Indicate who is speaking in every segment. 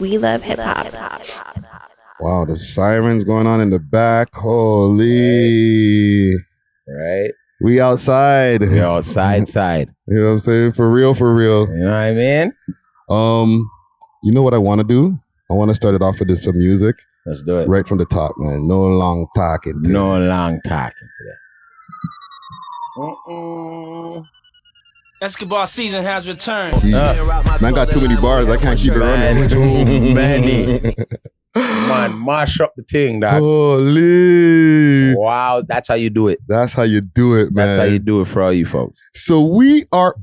Speaker 1: We love hip hop.
Speaker 2: Wow, the sirens going on in the back. Holy.
Speaker 3: Right?
Speaker 2: We outside.
Speaker 3: We outside.
Speaker 2: You know what I'm saying? For real.
Speaker 3: You know what I mean?
Speaker 2: You know what I want to do? I want to start it off with some music.
Speaker 3: Let's do it.
Speaker 2: Right from the top, man. No long talking.
Speaker 3: No long talking today.
Speaker 4: Basketball season has returned.
Speaker 2: Man got too many bars. I can't keep it running.
Speaker 3: Too many. Man, mash up the thing, dog.
Speaker 2: Holy.
Speaker 3: Wow, that's how you do it.
Speaker 2: That's how you do it, man.
Speaker 3: That's how you do it for all you folks.
Speaker 2: So we are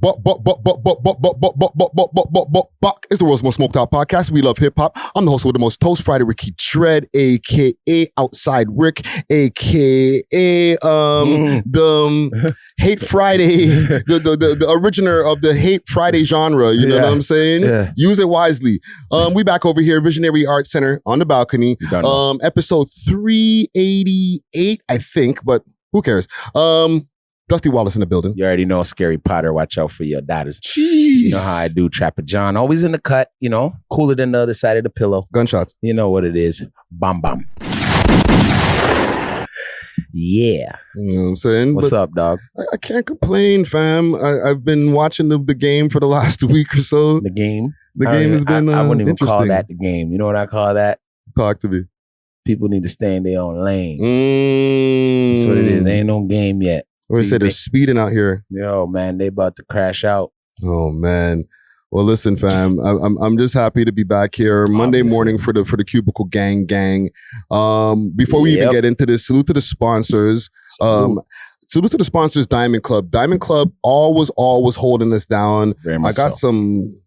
Speaker 2: it's the world's most smoked out podcast. We love hip hop. I'm the host with the most toast, Friday Ricky Dread, aka Outside Rick, aka the Hate Friday, the originator of the Hate Friday genre. You know what I'm saying?
Speaker 3: Yeah.
Speaker 2: Use it wisely. We back over here, Visionary Arts Center on the balcony. Episode 388, I think, but who cares? Dusty Wallace in the building.
Speaker 3: You already know Scary Potter. Watch out for your daughters.
Speaker 2: Jeez.
Speaker 3: You know how I do. Trapper John. Always in the cut, you know. Cooler than the other side of the pillow.
Speaker 2: Gunshots.
Speaker 3: You know what it is. Bam, bam. Yeah.
Speaker 2: You know what I'm saying?
Speaker 3: What's up, dog?
Speaker 2: I can't complain, fam. I've been watching the game for the last week or so.
Speaker 3: The game?
Speaker 2: The game has been
Speaker 3: I wouldn't even
Speaker 2: interesting.
Speaker 3: call that the game. You know what I call that?
Speaker 2: Talk to me.
Speaker 3: People need to stay in their own lane. That's what it is. There ain't no game yet.
Speaker 2: Or say they're speeding out here.
Speaker 3: Yo, man, they about to crash out.
Speaker 2: Oh man. Well, listen, fam. I'm just happy to be back here Monday morning for the Cubicle Gang. Before we even get into this, salute to the sponsors. Salute to the sponsors, Diamond Club. Diamond Club always holding us down.
Speaker 3: Very much
Speaker 2: I got some.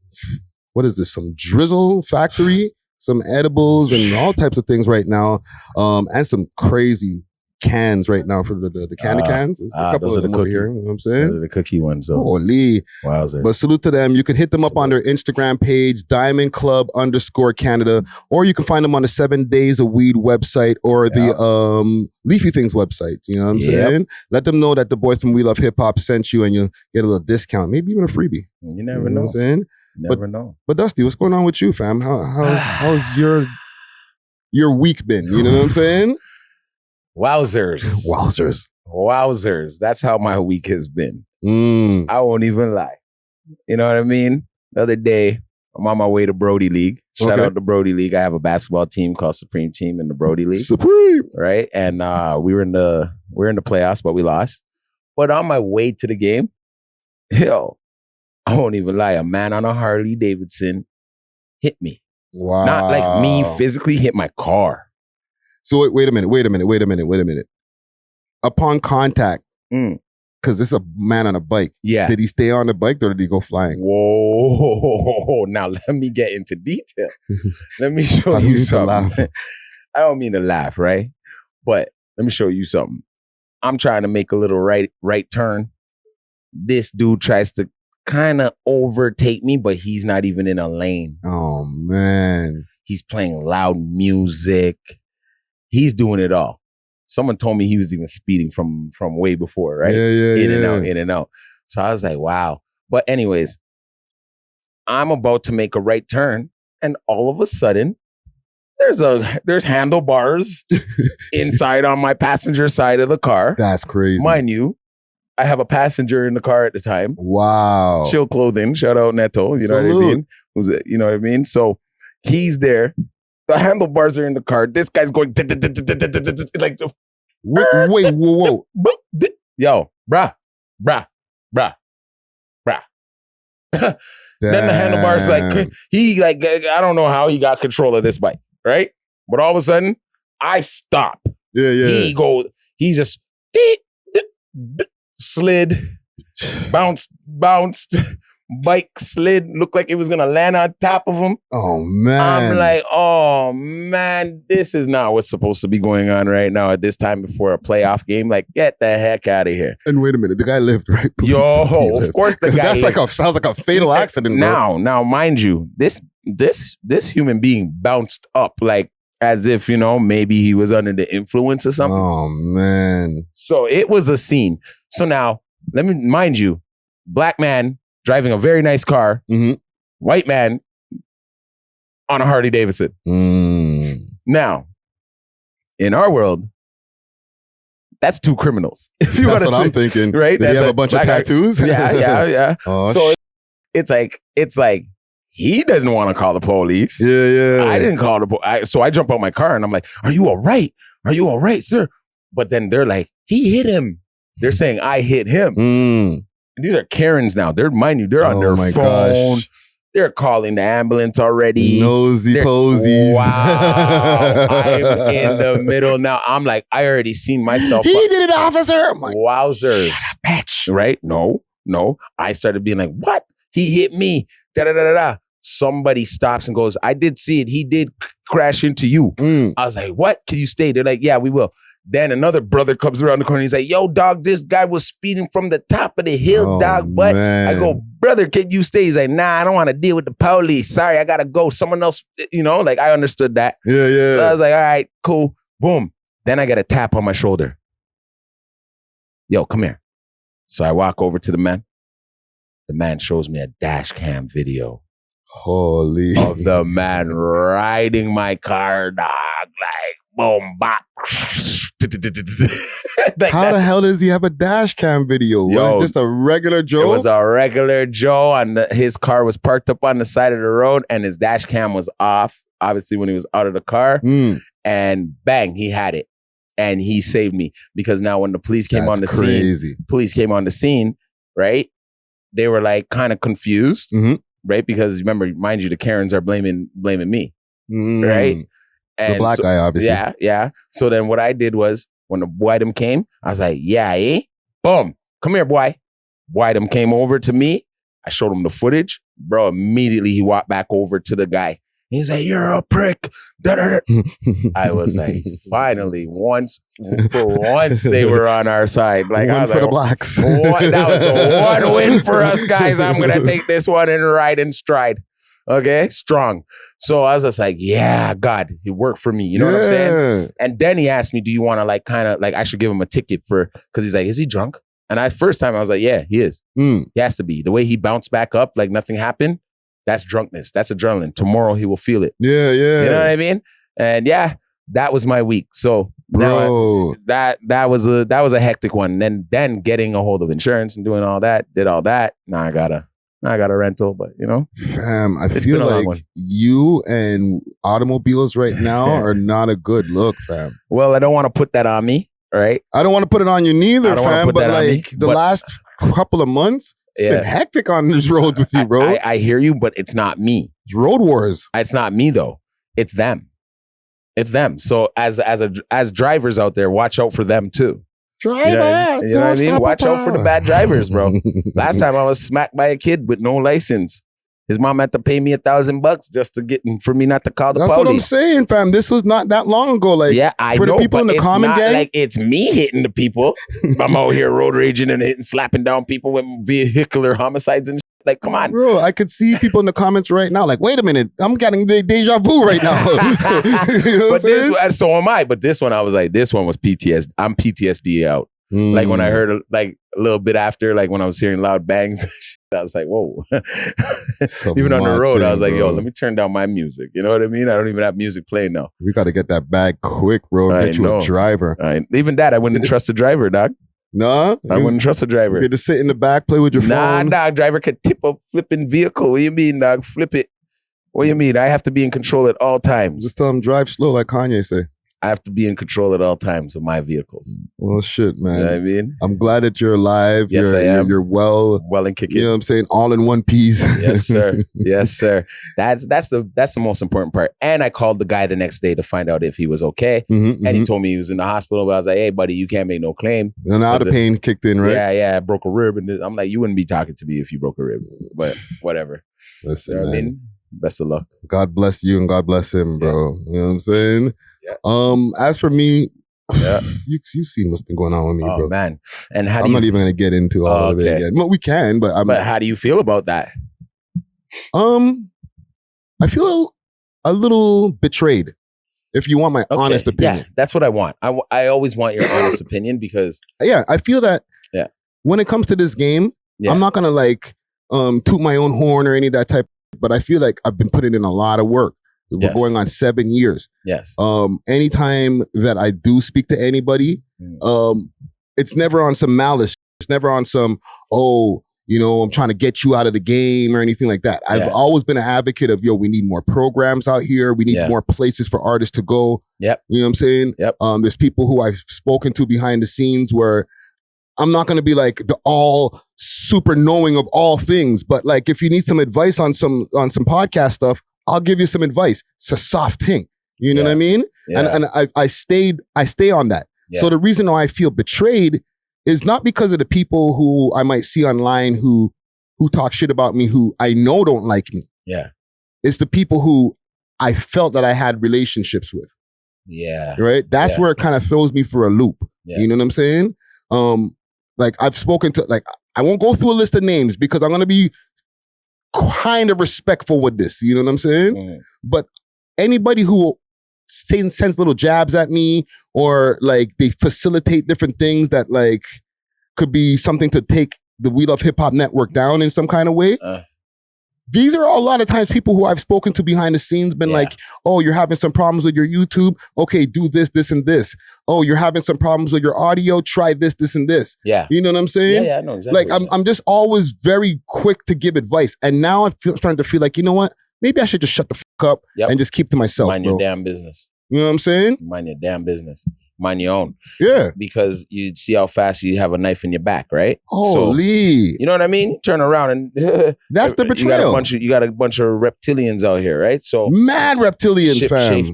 Speaker 2: What is this? Some Drizzle Factory, some edibles, and all types of things right now, and some crazy cans right now for the candy cans. A couple
Speaker 3: those
Speaker 2: of
Speaker 3: are
Speaker 2: them
Speaker 3: the
Speaker 2: over
Speaker 3: cookies.
Speaker 2: here. You know what I'm saying?
Speaker 3: Those are the cookie ones, though.
Speaker 2: Holy.
Speaker 3: Wowzers.
Speaker 2: But salute to them. You can hit them up on their Instagram page, Diamond Club _Canada, or you can find them on the 7 Days of Weed website or the Leafy Things website. You know what I'm saying? Let them know that the boys from We Love Hip Hop sent you and you get a little discount, maybe even a freebie.
Speaker 3: You never know.
Speaker 2: What I'm saying?
Speaker 3: Never know.
Speaker 2: But Dusty, what's going on with you, fam? How's your week been? You know what I'm saying?
Speaker 3: Wowzers. That's how my week has been. I won't even lie. You know what I mean? The other day, I'm on my way to Brody League. Shout out to Brody League. I have a basketball team called Supreme Team in the Brody League.
Speaker 2: Supreme.
Speaker 3: Right? And we were in the playoffs, but we lost. But on my way to the game, yo, I won't even lie. A man on a Harley Davidson hit me.
Speaker 2: Wow.
Speaker 3: Not like me physically hit my car.
Speaker 2: So wait a minute. Upon contact, because this is a man on a bike.
Speaker 3: Yeah.
Speaker 2: Did he stay on the bike or did he go flying?
Speaker 3: Whoa. Now let me get into detail. Let me show you something. I don't mean to laugh, right? But let me show you something. I'm trying to make a little right turn. This dude tries to kind of overtake me, but he's not even in a lane.
Speaker 2: Oh, man.
Speaker 3: He's playing loud music. He's doing it all. Someone told me he was even speeding from way before, right?
Speaker 2: Yeah.
Speaker 3: In and out. So I was like, wow. But anyways, I'm about to make a right turn, and all of a sudden, there's handlebars inside on my passenger side of the car.
Speaker 2: That's crazy.
Speaker 3: Mind you, I have a passenger in the car at the time.
Speaker 2: Wow.
Speaker 3: Chill Clothing. Shout out Neto. You know what I mean? You know what I mean? So he's there. The handlebars are in the car. This guy's going like,
Speaker 2: wait, whoa.
Speaker 3: Yo, brah. Then the handlebars I don't know how he got control of this bike, right? But all of a sudden, I stop.
Speaker 2: Yeah.
Speaker 3: He just slid, bounced, bike slid, looked like it was gonna land on top of him.
Speaker 2: Oh man.
Speaker 3: I'm like, oh man, this is not what's supposed to be going on right now at this time before a playoff game. Like, get the heck out of here.
Speaker 2: And wait a minute, the guy lived, right?
Speaker 3: Of course the guy
Speaker 2: sounds like a fatal accident.
Speaker 3: Now, mind you, this human being bounced up like as if, you know, maybe he was under the influence or something.
Speaker 2: Oh man.
Speaker 3: So it was a scene. So now, let me mind you, black man driving a very nice car, white man on a Harley Davidson. Now, in our world, that's two criminals.
Speaker 2: That's what I'm thinking.
Speaker 3: Right?
Speaker 2: Did he have a bunch of tattoos?
Speaker 3: Yeah.
Speaker 2: Oh,
Speaker 3: so it's like he doesn't want to call the police.
Speaker 2: Yeah.
Speaker 3: I didn't call the police. So I jump out my car and I'm like, "Are you all right? Are you all right, sir?" But then they're like, "He hit him." They're saying I hit him. These are Karens now. They're on their phone. Gosh. They're calling the ambulance already.
Speaker 2: Nosy posies.
Speaker 3: Wow. I'm in the middle now. I'm like, I already seen myself.
Speaker 2: He did it, officer. I'm like,
Speaker 3: wowzers. Bitch. Right? No. I started being like, what? He hit me. Da-da-da-da-da. Somebody stops and goes, I did see it. He did crash into you. I was like, what? Can you stay? They're like, yeah, we will. Then another brother comes around the corner. He's like, yo, dog, this guy was speeding from the top of the hill, dog. But I go, brother, can you stay? He's like, nah, I don't want to deal with the police. Sorry, I got to go. Someone else, like I understood that.
Speaker 2: Yeah.
Speaker 3: So I was like, all right, cool. Boom. Then I get a tap on my shoulder. Yo, come here. So I walk over to the man. The man shows me a dash cam video.
Speaker 2: Holy.
Speaker 3: Of the man riding my car, dog. Like, boom, bop.
Speaker 2: Like how the hell does he have a dash cam video? Yo, just a regular Joe?
Speaker 3: It was a regular Joe, and his car was parked up on the side of the road, and his dash cam was off, obviously, when he was out of the car. And bang, he had it. And he saved me. Because now when the police came on the scene, right? They were like kind of confused, right? Because remember, mind you, the Karens are blaming me, right? And
Speaker 2: the black guy, obviously.
Speaker 3: Yeah. So then what I did was, when the Whitem came, I was like, boom, come here, boy. Whitem came over to me. I showed him the footage. Bro, immediately he walked back over to the guy. He's like, you're a prick. I was like, finally, for once they were on our side. Like, I was
Speaker 2: for
Speaker 3: like,
Speaker 2: the blacks.
Speaker 3: That was a one win for us, guys. I'm going to take this one and ride in stride. Okay, strong. So I was just like, yeah, God, it worked for me. You know what I'm saying? And then he asked me, do you want to I should give him a ticket because he's like, is he drunk? And first time I was like, yeah, he is. He has to be. The way he bounced back up like nothing happened, that's drunkenness. That's adrenaline. Tomorrow he will feel it.
Speaker 2: Yeah.
Speaker 3: You know what I mean? And yeah, that was my week. So
Speaker 2: bro,
Speaker 3: that was a hectic one. And then getting a hold of insurance and doing all that, did all that. Now I got a rental, but
Speaker 2: fam, I feel like you and automobiles right now are not a good look, fam.
Speaker 3: Well, I don't want to put that on me, right?
Speaker 2: I don't want to put it on you neither, fam. But like the last couple of months, it's been hectic on this road with you, bro.
Speaker 3: I hear you, but it's not me.
Speaker 2: It's road wars.
Speaker 3: It's not me though. It's them. It's them. So as drivers out there, watch out for them too.
Speaker 2: Driver,
Speaker 3: you know what I mean? Watch out for the bad drivers, bro. Last time I was smacked by a kid with no license. His mom had to pay me $1,000 just for me not to call the police.
Speaker 2: That's what I'm saying, fam. This was not that long ago. Like,
Speaker 3: I
Speaker 2: for
Speaker 3: know,
Speaker 2: the people in the common gang,
Speaker 3: like it's me hitting the people. I'm out here road raging and slapping down people with vehicular homicides and shit. Like, come on,
Speaker 2: bro. I could see people in the comments right now. Like, wait a minute, I'm getting the deja vu right now.
Speaker 3: So am I. But this one, I was like, this one was PTSD. I'm PTSD out. Like when I heard like a little bit after, like when I was hearing loud bangs, I was like, whoa. Even on the road, I was like, yo, let me turn down my music. You know what I mean? I don't even have music playing now.
Speaker 2: We got to get that bag quick, bro. Get you a driver.
Speaker 3: Even that, I wouldn't trust a driver, dog.
Speaker 2: No?
Speaker 3: I wouldn't trust a driver.
Speaker 2: You get to sit in the back, play with your phone.
Speaker 3: Nah, dog. Driver could tip a flipping vehicle. What do you mean, dog? Flip it. What do you mean? I have to be in control at all times.
Speaker 2: Just tell him drive slow, like Kanye say.
Speaker 3: I have to be in control at all times of my vehicles.
Speaker 2: Well, shit, man.
Speaker 3: You know what I mean?
Speaker 2: I'm glad that you're alive.
Speaker 3: Yes, I am.
Speaker 2: You're well
Speaker 3: and kicking.
Speaker 2: You know what I'm saying? All in one piece.
Speaker 3: Yes, sir. Yes, sir. That's the most important part. And I called the guy the next day to find out if he was okay. And he told me he was in the hospital. But I was like, hey, buddy, you can't make no claim.
Speaker 2: And now the pain kicked in, right?
Speaker 3: Yeah. I broke a rib. And I'm like, you wouldn't be talking to me if you broke a rib. But whatever.
Speaker 2: Listen,
Speaker 3: you know what I mean? Best of luck.
Speaker 2: God bless you and God bless him, bro. You know what I'm saying?
Speaker 3: Yeah.
Speaker 2: As for me, you've seen what's been going on with me, bro.
Speaker 3: Oh man, and how
Speaker 2: I'm not even gonna get into all of it again. Well, we can, but
Speaker 3: but how do you feel about that?
Speaker 2: I feel a little betrayed. If you want my honest opinion,
Speaker 3: yeah, that's what I want. I always want your honest opinion because
Speaker 2: I feel that when it comes to this game, I'm not gonna like toot my own horn or any of that type. But I feel like I've been putting in a lot of work. We're going on 7 years.
Speaker 3: Yes.
Speaker 2: Anytime that I do speak to anybody, it's never on some malice. It's never on some, I'm trying to get you out of the game or anything like that. I've always been an advocate of, we need more programs out here. We need more places for artists to go.
Speaker 3: Yep.
Speaker 2: You know what I'm saying?
Speaker 3: Yep.
Speaker 2: There's people who I've spoken to behind the scenes where I'm not going to be like the all super knowing of all things, but like if you need some advice on some podcast stuff, I'll give you some advice. It's a soft thing. You know what I mean? Yeah. And I stay on that. Yeah. So the reason why I feel betrayed is not because of the people who I might see online who talk shit about me, who I know don't like me.
Speaker 3: Yeah.
Speaker 2: It's the people who I felt that I had relationships with.
Speaker 3: Yeah.
Speaker 2: Right? That's where it kind of throws me for a loop. Yeah. You know what I'm saying? Like I've spoken to, like, I won't go through a list of names because I'm going to be kind of respectful with this. You know what I'm saying? Mm. But anybody who sends little jabs at me or like they facilitate different things that like could be something to take the We Love Hip Hop Network down in some kind of way. These are a lot of times people who I've spoken to behind the scenes been like, oh, you're having some problems with your YouTube. Okay, do this, this, and this. Oh, you're having some problems with your audio. Try this, this, and this. Yeah. You know what I'm saying?
Speaker 3: Yeah, I know exactly.
Speaker 2: Like, I'm just always very quick to give advice. And now I'm starting to feel like, you know what? Maybe I should just shut the fuck up and just keep to myself,
Speaker 3: Mind your damn business.
Speaker 2: You know what I'm saying?
Speaker 3: Mind your damn business. Mind your own.
Speaker 2: Yeah.
Speaker 3: Because you'd see how fast you have a knife in your back, right?
Speaker 2: Holy.
Speaker 3: So, you know what I mean? Turn around and
Speaker 2: that's the betrayal.
Speaker 3: You got a bunch of reptilians out here, right? So
Speaker 2: mad reptilians, fam.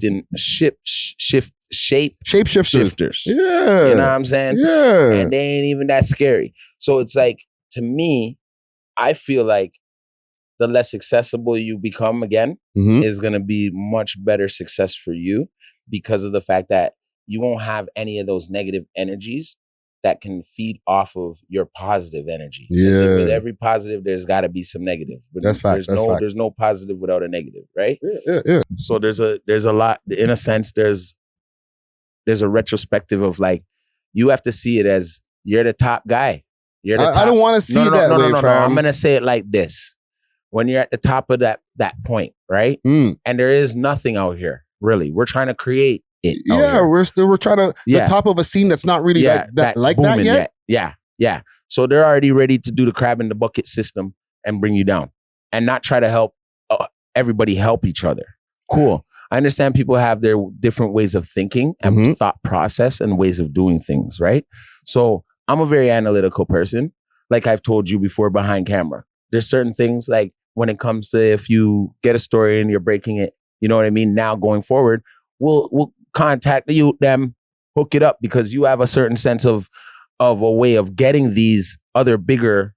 Speaker 3: Shapeshifters.
Speaker 2: Yeah.
Speaker 3: You know what I'm saying?
Speaker 2: Yeah.
Speaker 3: And they ain't even that scary. So it's like, to me, I feel like the less accessible you become again is going to be much better success for you because of the fact that you won't have any of those negative energies that can feed off of your positive energy.
Speaker 2: Yeah.
Speaker 3: With every positive, there's got to be some negative.
Speaker 2: That's fact.
Speaker 3: There's no positive without a negative, right?
Speaker 2: Yeah.
Speaker 3: So there's a lot, in a sense, there's a retrospective of like, you have to see it as you're the top guy. You're the top.
Speaker 2: I don't want to see it that way, fam.
Speaker 3: I'm going to say it like this. When you're at the top of that point, right? And there is nothing out here, really. We're trying to create it.
Speaker 2: Yeah, we're trying to the top of a scene that's not really that like that yet.
Speaker 3: Yeah. So they're already ready to do the crab in the bucket system and bring you down and not try to help everybody help each other. Cool. I understand people have their different ways of thinking and thought process and ways of doing things, right? So I'm a very analytical person. Like I've told you before behind camera. There's certain things like when it comes to if you get a story and you're breaking it, you know what I mean? Now going forward, we'll contact them, hook it up because you have a certain sense of a way of getting these other bigger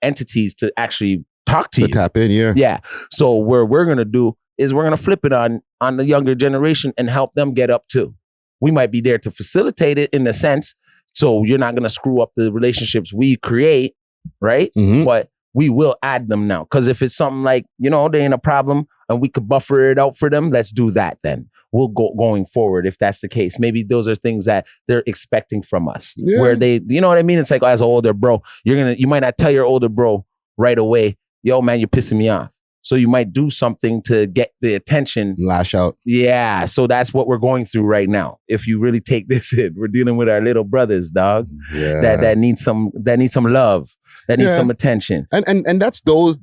Speaker 3: entities to actually talk to you.
Speaker 2: Tap in, yeah.
Speaker 3: Yeah. So what we're going to do is we're going to flip it on the younger generation and help them get up too. We might be there to facilitate it in a sense. So you're not going to screw up the relationships we create, right? But we will add them now. Because if it's something like, there ain't a problem and we could buffer it out for them, let's do that then. We'll go going forward if that's the case. Maybe those are things that they're expecting from us. Yeah. Where they, you know what I mean? It's like, as an older bro, you might not tell your older bro right away, yo, man, you're pissing me off. So you might do something to get the attention.
Speaker 2: Lash out.
Speaker 3: Yeah. So that's what we're going through right now. If you really take this in, we're dealing with our little brothers, dog. Yeah. That need some love. That needs some attention.
Speaker 2: And that's those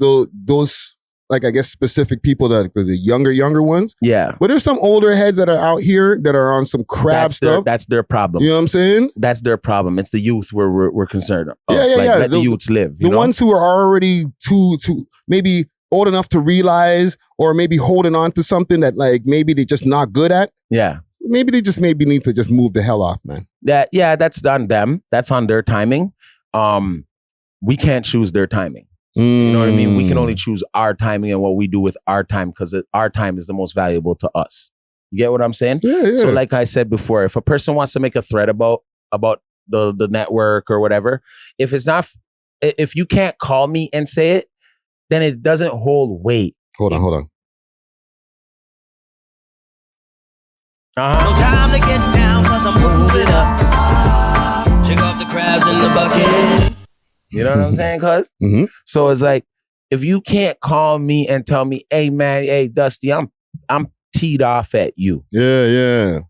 Speaker 2: like, I guess, specific people that the younger ones.
Speaker 3: Yeah.
Speaker 2: But there's some older heads that are out here that are on some crab stuff.
Speaker 3: That's their problem.
Speaker 2: You know what I'm saying?
Speaker 3: That's their problem. It's the youth where we're concerned of. Let the youths live.
Speaker 2: The ones who are already too maybe old enough to realize or maybe holding on to something that like maybe they're just not good at.
Speaker 3: Yeah.
Speaker 2: Maybe they just need to just move the hell off, man.
Speaker 3: That's on them. That's on their timing. We can't choose their timing. You know what I mean? We can only choose our timing and what we do with our time because our time is the most valuable to us. You get what I'm saying?
Speaker 2: Yeah.
Speaker 3: So like I said before, if a person wants to make a thread about the network or whatever, if you can't call me and say it, then it doesn't hold weight.
Speaker 2: Hold on.
Speaker 1: No time to get down cause I'm moving up. Check off the crabs in the bucket.
Speaker 3: You know what I'm saying, cuz? So it's like, if you can't call me and tell me, hey man, hey Dusty, I'm teed off at you.
Speaker 2: Yeah.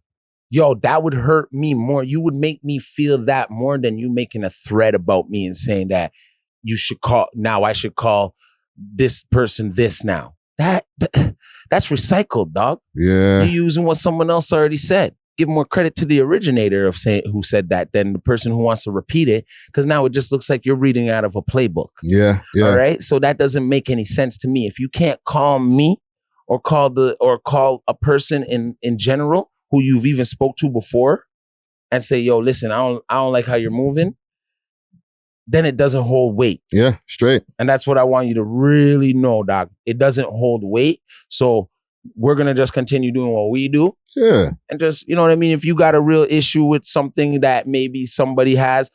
Speaker 3: Yo, that would hurt me more. You would make me feel that more than you making a threat about me and saying that you should call, now I should call this person this now. That's recycled, dog.
Speaker 2: Yeah.
Speaker 3: You're using what someone else already said. Give more credit to the originator of who said that than the person who wants to repeat it, because now it just looks like you're reading out of a playbook.
Speaker 2: Yeah.
Speaker 3: All right. So that doesn't make any sense to me. If you can't call me or call a person in general who you've even spoke to before and say, yo, listen, I don't like how you're moving, then it doesn't hold weight.
Speaker 2: Yeah, straight.
Speaker 3: And that's what I want you to really know, Doc. It doesn't hold weight. So we're going to just continue doing what we do.
Speaker 2: Yeah.
Speaker 3: And just, you know what I mean? If you got a real issue with something that maybe somebody has,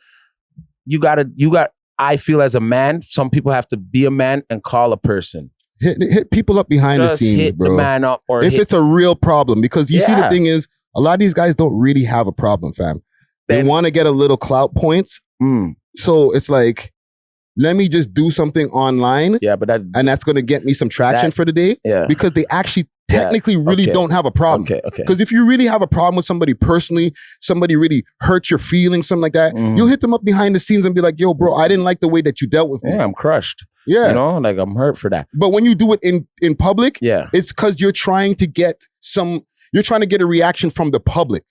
Speaker 3: I feel as a man, some people have to be a man and call a person.
Speaker 2: Hit people up behind the scenes,
Speaker 3: hit
Speaker 2: bro.
Speaker 3: The man up, or
Speaker 2: if it's a real problem, because you see, the thing is, a lot of these guys don't really have a problem, fam. They want to get a little clout points. So it's like, let me just do something online.
Speaker 3: Yeah, but
Speaker 2: that's going to get me some traction for the day.
Speaker 3: Yeah.
Speaker 2: Because they actually technically really don't have a problem.
Speaker 3: Okay.
Speaker 2: Because if you really have a problem with somebody personally, somebody really hurts your feelings, something like that, you'll hit them up behind the scenes and be like, yo, bro, I didn't like the way that you dealt with me.
Speaker 3: Yeah, I'm crushed.
Speaker 2: Yeah.
Speaker 3: You know, like I'm hurt for that.
Speaker 2: But when you do it in public,
Speaker 3: yeah,
Speaker 2: it's because you're trying to get a reaction from the public.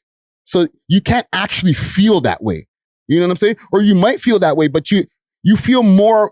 Speaker 2: So you can't actually feel that way. You know what I'm saying? Or you might feel that way, but you feel more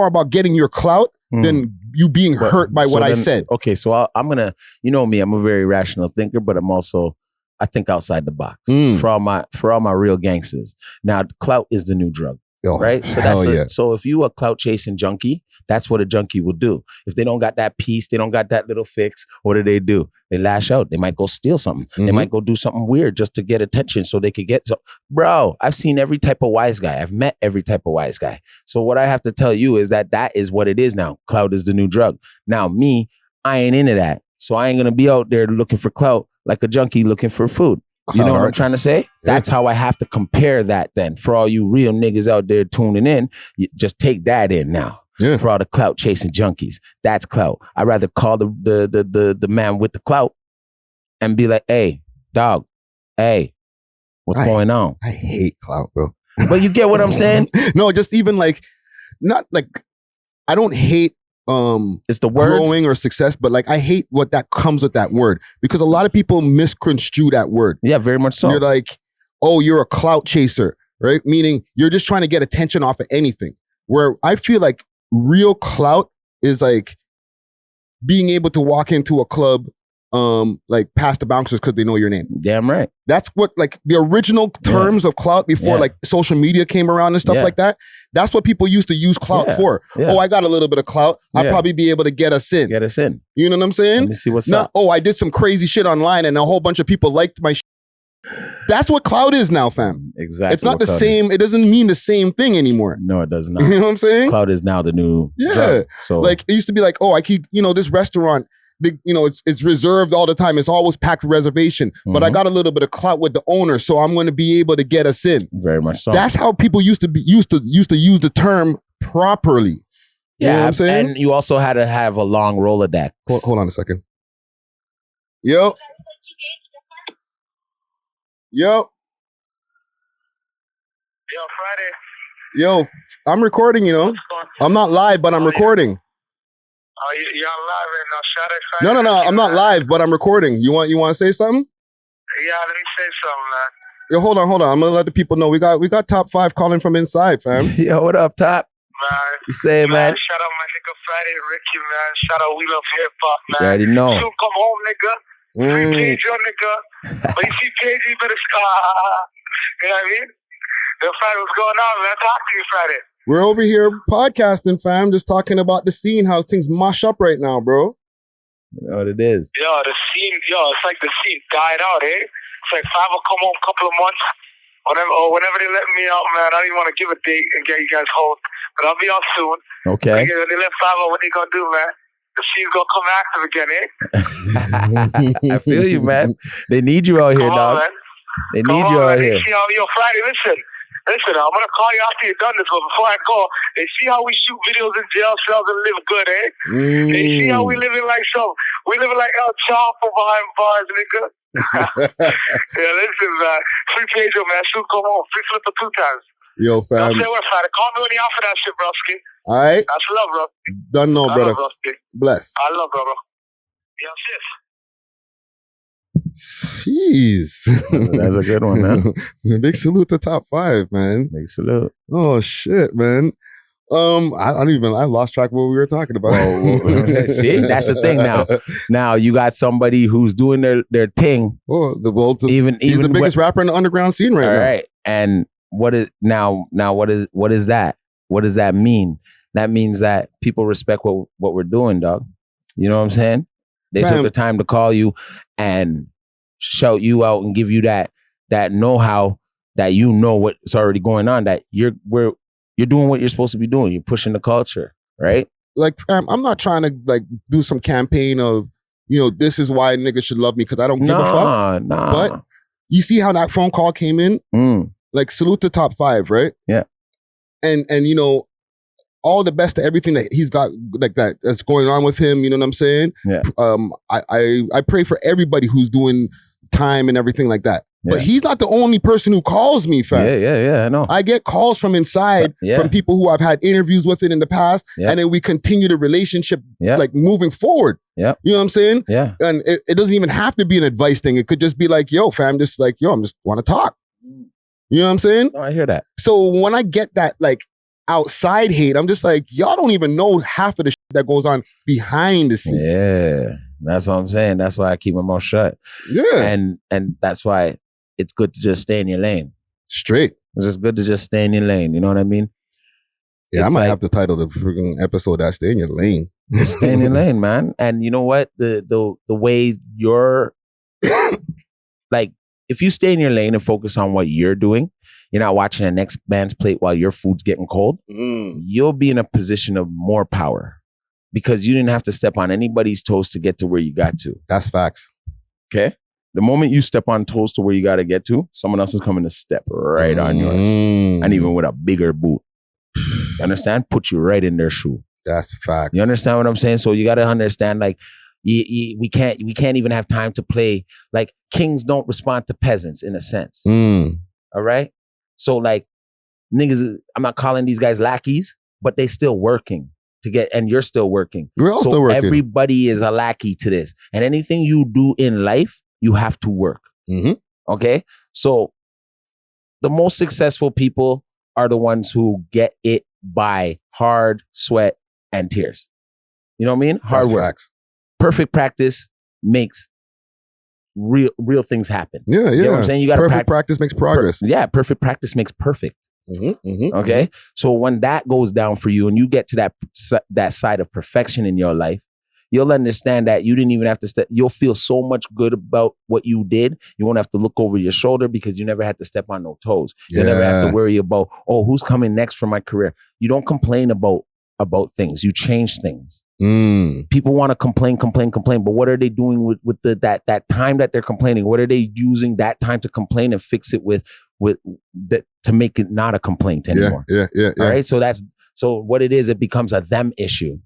Speaker 2: about getting your clout than you being hurt by what I said.
Speaker 3: Okay, so I'm gonna, you know me, I'm a very rational thinker, but I think outside the box for all my real gangsters. Now, clout is the new drug. Right? So so if you a clout chasing junkie, that's what a junkie will do. If they don't got that piece, they don't got that little fix, what do? They lash out. They might go steal something. They might go do something weird just to get attention so they could get bro, I've seen every type of wise guy. I've met every type of wise guy. So what I have to tell you is that is what it is now. Clout is the new drug. Now me, I ain't into that. So I ain't gonna be out there looking for clout like a junkie looking for food. You know what I'm trying to say? Yeah. That's how I have to compare that then. For all you real niggas out there tuning in, just take that in now. Yeah. For all the clout chasing junkies. That's clout. I'd rather call the man with the clout and be like, hey, dog, hey, what's going on?
Speaker 2: I hate clout, bro.
Speaker 3: But you get what I'm saying?
Speaker 2: No, just even not I don't hate
Speaker 3: it's the word
Speaker 2: growing or success, but I hate what that comes with that word, because a lot of people misconstrue that word.
Speaker 3: Yeah, very much so.
Speaker 2: You're like, oh, you're a clout chaser, right? Meaning you're just trying to get attention off of anything. Where I feel like real clout is being able to walk into a club, past the bouncers because they know your name.
Speaker 3: Damn right.
Speaker 2: That's what the original terms of clout before social media came around and stuff like that. That's what people used to use clout for. Yeah. Oh, I got a little bit of clout. I'd probably be able to get us in. You know what I'm saying?
Speaker 3: Let me see what's up.
Speaker 2: Oh, I did some crazy shit online and a whole bunch of people liked my shit. That's what clout is now, fam.
Speaker 3: Exactly.
Speaker 2: It's not the same. It doesn't mean the same thing anymore.
Speaker 3: No, it does not.
Speaker 2: You know what I'm saying?
Speaker 3: Clout is now the new drug. So
Speaker 2: it used to be oh, I keep, this restaurant, it's reserved all the time. It's always packed reservation. But I got a little bit of clout with the owner, so I'm going to be able to get us in.
Speaker 3: Very much so.
Speaker 2: That's how people used to use the term properly. You know what I'm saying?
Speaker 3: And you also had to have a long Rolodex.
Speaker 2: Hold on a second. Yo.
Speaker 4: Friday.
Speaker 2: Yo, I'm recording, I'm not live, but I'm recording.
Speaker 4: Oh, you're on live right now. Shout out.
Speaker 2: No, I'm not live, but I'm recording. You want to say something?
Speaker 4: Yeah, let me say something, man.
Speaker 2: Yo, hold on. I'm gonna let the people know we got Top 5 calling from inside, fam.
Speaker 3: Yo, what up, Top?
Speaker 4: Man,
Speaker 3: say, man.
Speaker 4: Shout out my nigga Friday, Ricky, man. Shout out We Love Hip Hop, man.
Speaker 3: You already know.
Speaker 4: Soon come home, nigga. Free page, your nigga. But if you page, you better. You know what I mean? Yo, Friday, what's going on, man? Talk to you, Friday.
Speaker 2: We're over here podcasting, fam, just talking about the scene, how things mush up right now, bro.
Speaker 3: You know what it is.
Speaker 4: The scene, it's like the scene died out, eh? It's like 5 will come home a couple of months. Whenever they let me out, man, I don't even want to give a date and get you guys hold. But I'll be out soon.
Speaker 3: Okay.
Speaker 4: When they let 5 out, what they gonna do, man? The scene's gonna come active again, eh?
Speaker 3: I feel you, man. They need you out here, dog.
Speaker 4: Man.
Speaker 3: They need you out here.
Speaker 4: Yo, Friday, listen. Listen, I'm gonna call you after you're done this, but before I go, they see how we shoot videos in jail cells and live good, eh? They see how we living like El Chapo behind bars, nigga. Yeah, listen, man. Free Pedro, man. Shoot, come home. Free Flipper 2 times.
Speaker 2: Yo, fam.
Speaker 4: Don't say what, fam. Call me when you offer that shit, broski.
Speaker 2: All right.
Speaker 4: That's love, bro.
Speaker 2: Done, no, brother.
Speaker 4: Love,
Speaker 2: Bless.
Speaker 4: I love, brother. Yeah, sis.
Speaker 2: Jeez.
Speaker 3: That's a good one, man.
Speaker 2: Big salute to Top 5, man.
Speaker 3: Big salute.
Speaker 2: Oh shit, man. I lost track of what we were talking about.
Speaker 3: See, that's the thing now. Now you got somebody who's doing their thing.
Speaker 2: Oh, he's the biggest rapper in the underground scene right now.
Speaker 3: All right. And what is that? What does that mean? That means that people respect what we're doing, dog. You know what I'm saying? They took the time to call you and shout you out and give you that know-how that you know what's already going on, that you're doing what you're supposed to be doing. You're pushing the culture, right?
Speaker 2: Like, I'm not trying to like do some campaign of, this is why niggas should love me because I don't give a fuck.
Speaker 3: Nah.
Speaker 2: But you see how that phone call came in? Like, salute to Top 5, right?
Speaker 3: Yeah.
Speaker 2: And all the best to everything that he's got, like that's going on with him. You know what I'm saying?
Speaker 3: Yeah.
Speaker 2: I pray for everybody who's doing time and everything like that.
Speaker 3: Yeah.
Speaker 2: But he's not the only person who calls me, fam.
Speaker 3: Yeah, I know.
Speaker 2: I get calls from inside from people who I've had interviews with in the past, and then we continue the relationship like moving forward.
Speaker 3: Yeah.
Speaker 2: You know what I'm saying?
Speaker 3: Yeah.
Speaker 2: And it doesn't even have to be an advice thing. It could just be like, yo, fam, just like, yo, I'm just want to talk. You know what I'm saying?
Speaker 3: No, I hear that.
Speaker 2: So when I get that like outside hate, I'm just like, y'all don't even know half of the shit that goes on behind the scenes.
Speaker 3: Yeah. That's what I'm saying. That's why I keep my mouth shut.
Speaker 2: Yeah.
Speaker 3: And that's why it's good to just stay in your lane.
Speaker 2: Straight.
Speaker 3: It's just good to just stay in your lane. You know what I mean?
Speaker 2: Yeah, I might have to title the freaking episode that "Stay in Your Lane."
Speaker 3: Just stay in your lane, man. And you know what? The way you're like, if you stay in your lane and focus on what you're doing, you're not watching the next man's plate while your food's getting cold. You'll be in a position of more power because you didn't have to step on anybody's toes to get to where you got to.
Speaker 2: That's facts.
Speaker 3: Okay. The moment you step on toes to where you got to get to, someone else is coming to step right on yours. And even with a bigger boot. You understand? Put you right in their shoe.
Speaker 2: That's facts.
Speaker 3: You understand what I'm saying? So you got to understand, like, we can't even have time to play. Like, kings don't respond to peasants in a sense. All right? So, like, niggas, I'm not calling these guys lackeys, but they still working to get, and you're still working.
Speaker 2: We're all still working.
Speaker 3: Everybody is a lackey to this. And anything you do in life, you have to work. Okay? So the most successful people are the ones who get it by hard sweat and tears. You know what I mean? Hard work. Facts. Perfect practice makes real things happen.
Speaker 2: Yeah.
Speaker 3: You know what I'm saying? You got
Speaker 2: perfect practice makes progress.
Speaker 3: Perfect practice makes perfect. Okay? So when that goes down for you and you get to that side of perfection in your life, you'll understand that you didn't even have to step. You'll feel so much good about what you did. You won't have to look over your shoulder because you never had to step on no toes. You never have to worry about, who's coming next for my career. You don't complain about things. You change things. People want to complain, but what are they doing with that time that they're complaining? What are they using that time to complain and fix it with that to make it not a complaint anymore?
Speaker 2: Yeah.
Speaker 3: All right. So what it is, it becomes a them issue.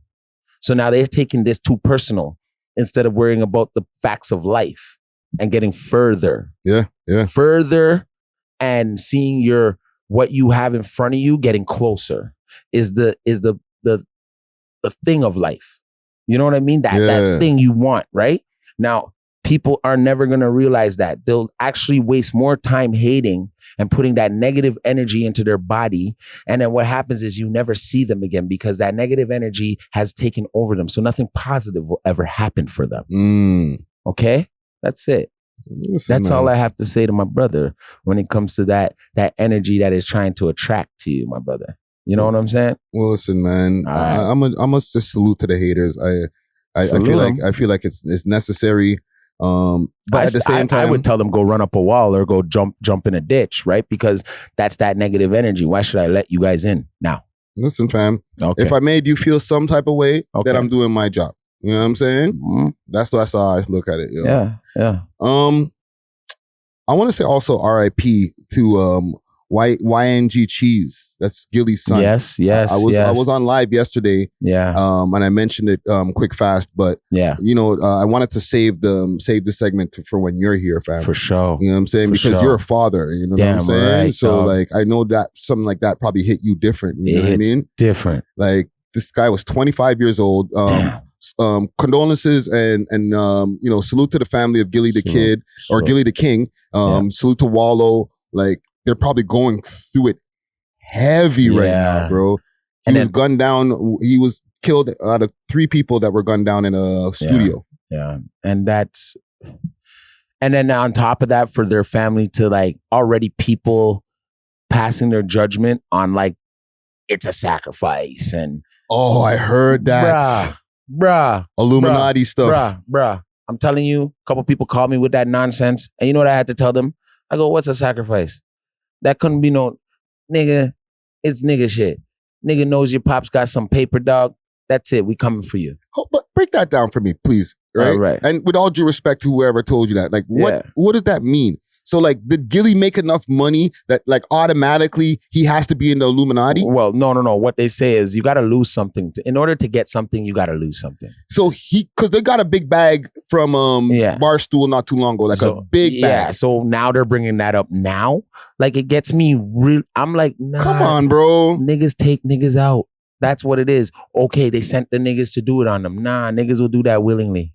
Speaker 3: So now they're taking this too personal instead of worrying about the facts of life and getting further.
Speaker 2: Yeah.
Speaker 3: Further and seeing what you have in front of you getting closer is the thing of life. You know what I mean? That thing you want, right? Now, people are never going to realize that. They'll actually waste more time hating and putting that negative energy into their body. And then what happens is you never see them again because that negative energy has taken over them. So nothing positive will ever happen for them. Okay? That's it. That's all I have to say to my brother when it comes to that energy that is trying to attract to you, my brother. You know what I'm saying?
Speaker 2: Well, listen, man. I must just salute to the haters. I feel like it's necessary. But at the same time,
Speaker 3: I would tell them go run up a wall or go jump in a ditch, right? Because that's that negative energy. Why should I let you guys in now?
Speaker 2: Listen, fam. Okay. If I made you feel some type of way, then I'm doing my job. You know what I'm saying? That's how I look at it. Yo.
Speaker 3: Yeah.
Speaker 2: I want to say also R.I.P. to YNG Cheese. That's Gillie's son.
Speaker 3: Yes.
Speaker 2: I was on live yesterday.
Speaker 3: Yeah.
Speaker 2: And I mentioned it quick fast, but
Speaker 3: yeah,
Speaker 2: I wanted to save the segment for when you're here, fam.
Speaker 3: For sure.
Speaker 2: You know what I'm saying?
Speaker 3: For
Speaker 2: Because
Speaker 3: sure.
Speaker 2: you're a father. You know what I'm saying?
Speaker 3: Right,
Speaker 2: so
Speaker 3: dog.
Speaker 2: like I know that something like that probably hit you different. You know what I mean?
Speaker 3: Different.
Speaker 2: Like this guy was 25 years old. Condolences and salute to the family of Gillie the Kid or Gillie the King. Salute to Wallow. Like they're probably going through it heavy right now, bro. He was gunned down. He was killed out of 3 people that were gunned down in a studio.
Speaker 3: Yeah. And then on top of that, for their family to like already people passing their judgment on like it's a sacrifice and
Speaker 2: I heard that.
Speaker 3: Bruh.
Speaker 2: Illuminati stuff.
Speaker 3: Bruh. I'm telling you, a couple people called me with that nonsense. And you know what I had to tell them? I go, what's a sacrifice? That couldn't be no nigga. It's nigga shit. Nigga knows your pops got some paper, dog. That's it. We coming for you.
Speaker 2: But break that down for me, please. Right?
Speaker 3: Right.
Speaker 2: And with all due respect to whoever told you that, like, what does that mean? So, like, did Gillie make enough money that, like, automatically he has to be in the Illuminati?
Speaker 3: Well, no. What they say is you got to lose something. In order to get something, you got to lose something.
Speaker 2: So because they got a big bag from Barstool not too long ago, like a big bag.
Speaker 3: Yeah, so now they're bringing that up now. Like, it gets me real. I'm like, nah.
Speaker 2: Come on, bro.
Speaker 3: Niggas take niggas out. That's what it is. Okay, they sent the niggas to do it on them. Nah, niggas will do that willingly.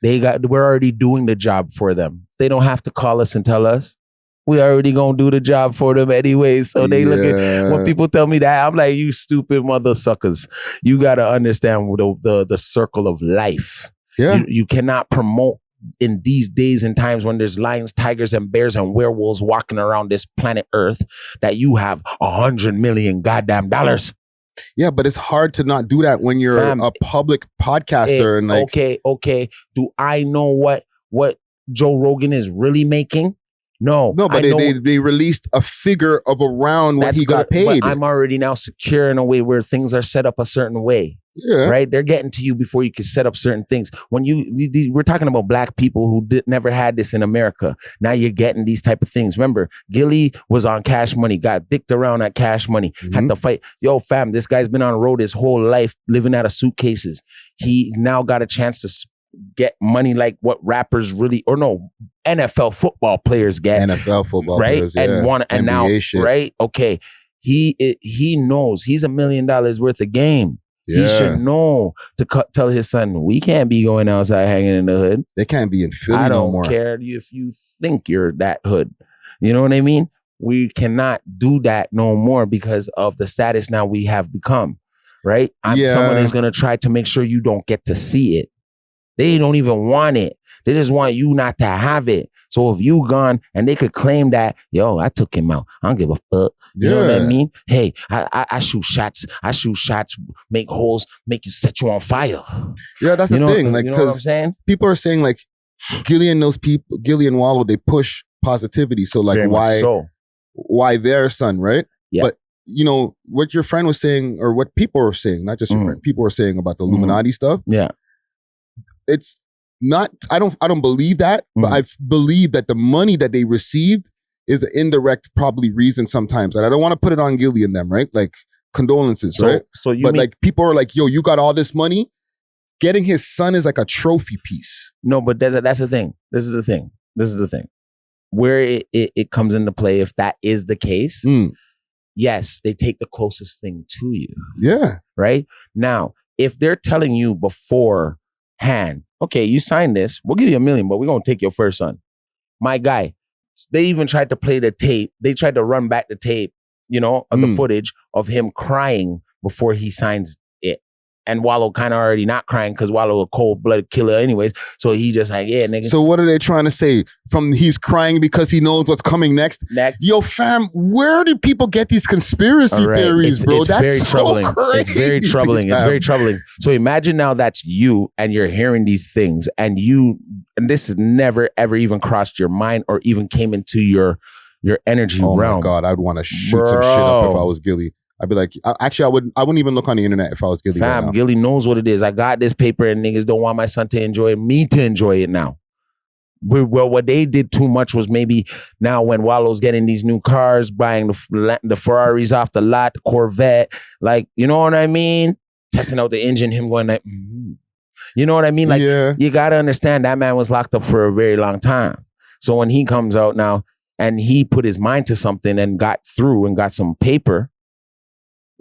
Speaker 3: We're already doing the job for them. They don't have to call us and tell us. We already gonna do the job for them anyway. So they look at, when people tell me that, I'm like, you stupid mother suckers. You gotta understand the circle of life.
Speaker 2: Yeah.
Speaker 3: You cannot promote in these days and times when there's lions, tigers, and bears and werewolves walking around this planet Earth that you have $100 million goddamn dollars.
Speaker 2: Yeah, but it's hard to not do that when you're a public podcaster and like.
Speaker 3: Okay. Do I know what Joe Rogan is really making? No,
Speaker 2: but they released a figure of around what he got paid.
Speaker 3: But I'm already now secure in a way where things are set up a certain way.
Speaker 2: Yeah.
Speaker 3: Right? They're getting to you before you can set up certain things. When we're talking about black people who never had this in America. Now you're getting these type of things. Remember, Gillie was on Cash Money, got dicked around at Cash Money, had to fight. Yo, fam, this guy's been on the road his whole life, living out of suitcases. He now got a chance to get money like what rappers NFL football players get.
Speaker 2: NFL football
Speaker 3: right?
Speaker 2: players, yeah.
Speaker 3: And now,
Speaker 2: shit.
Speaker 3: right? Okay. He knows he's $1 million worth of game.
Speaker 2: Yeah.
Speaker 3: He should know to tell his son, we can't be going outside hanging in the hood.
Speaker 2: They can't be in Philly no more.
Speaker 3: I don't care if you think you're that hood. You know what I mean? We cannot do that no more because of the status now we have become, right? Someone is going to try to make sure you don't get to see it. They don't even want it. They just want you not to have it. So if you gone and they could claim that, yo, I took him out. I don't give a fuck. You know what I mean? Hey, I shoot shots. Make holes, make you set you on fire.
Speaker 2: Yeah, that's the thing. Like,
Speaker 3: you know what I'm saying?
Speaker 2: People are saying like Gillie and those people, Gillie and Wallow, they push positivity. So like, why their son, right?
Speaker 3: Yeah.
Speaker 2: But what your friend was saying, or what people were saying, not just your friend, people were saying about the Illuminati stuff.
Speaker 3: Yeah.
Speaker 2: It's not, I don't believe that, but I believe that the money that they received is the indirect probably reason sometimes. And I don't want to put it on Gillie and them, right? Like condolences, right? Like people are like, yo, you got all this money. Getting his son is like a trophy piece.
Speaker 3: No, but that's the thing. This is the thing. Where it comes into play, if that is the case, yes, they take the closest thing to you.
Speaker 2: Yeah.
Speaker 3: Right? Now, if they're telling you beforehand, okay, you signed this, we'll give you $1 million, but we're going to take your first son. My guy, they even tried to play the tape. They tried to run back the tape, of the footage of him crying before he signs it. And Wallow kind of already not crying because Wallow a cold-blooded killer anyways. So he just like, yeah, nigga.
Speaker 2: So what are they trying to say? He's crying because he knows what's coming next? Yo, fam, where do people get these conspiracy theories, bro?
Speaker 3: That's very troubling.
Speaker 2: Crazy.
Speaker 3: It's very troubling. It's very troubling. So imagine now that's you and you're hearing these things and this has never, ever even crossed your mind or even came into your energy realm.
Speaker 2: Oh my God, I'd want to shoot some shit up if I was Gillie. I'd be like, I wouldn't even look on the internet if I was Gillie.
Speaker 3: Fam, Gillie knows what it is. I got this paper and niggas don't want my son to enjoy it, me to enjoy it now. Well, what they did too much was maybe now when Wallow's getting these new cars, buying the Ferraris off the lot, the Corvette, like, you know what I mean? Testing out the engine, him going like, you know what I mean? Like, you got to understand that man was locked up for a very long time. So when he comes out now and he put his mind to something and got through and got some paper,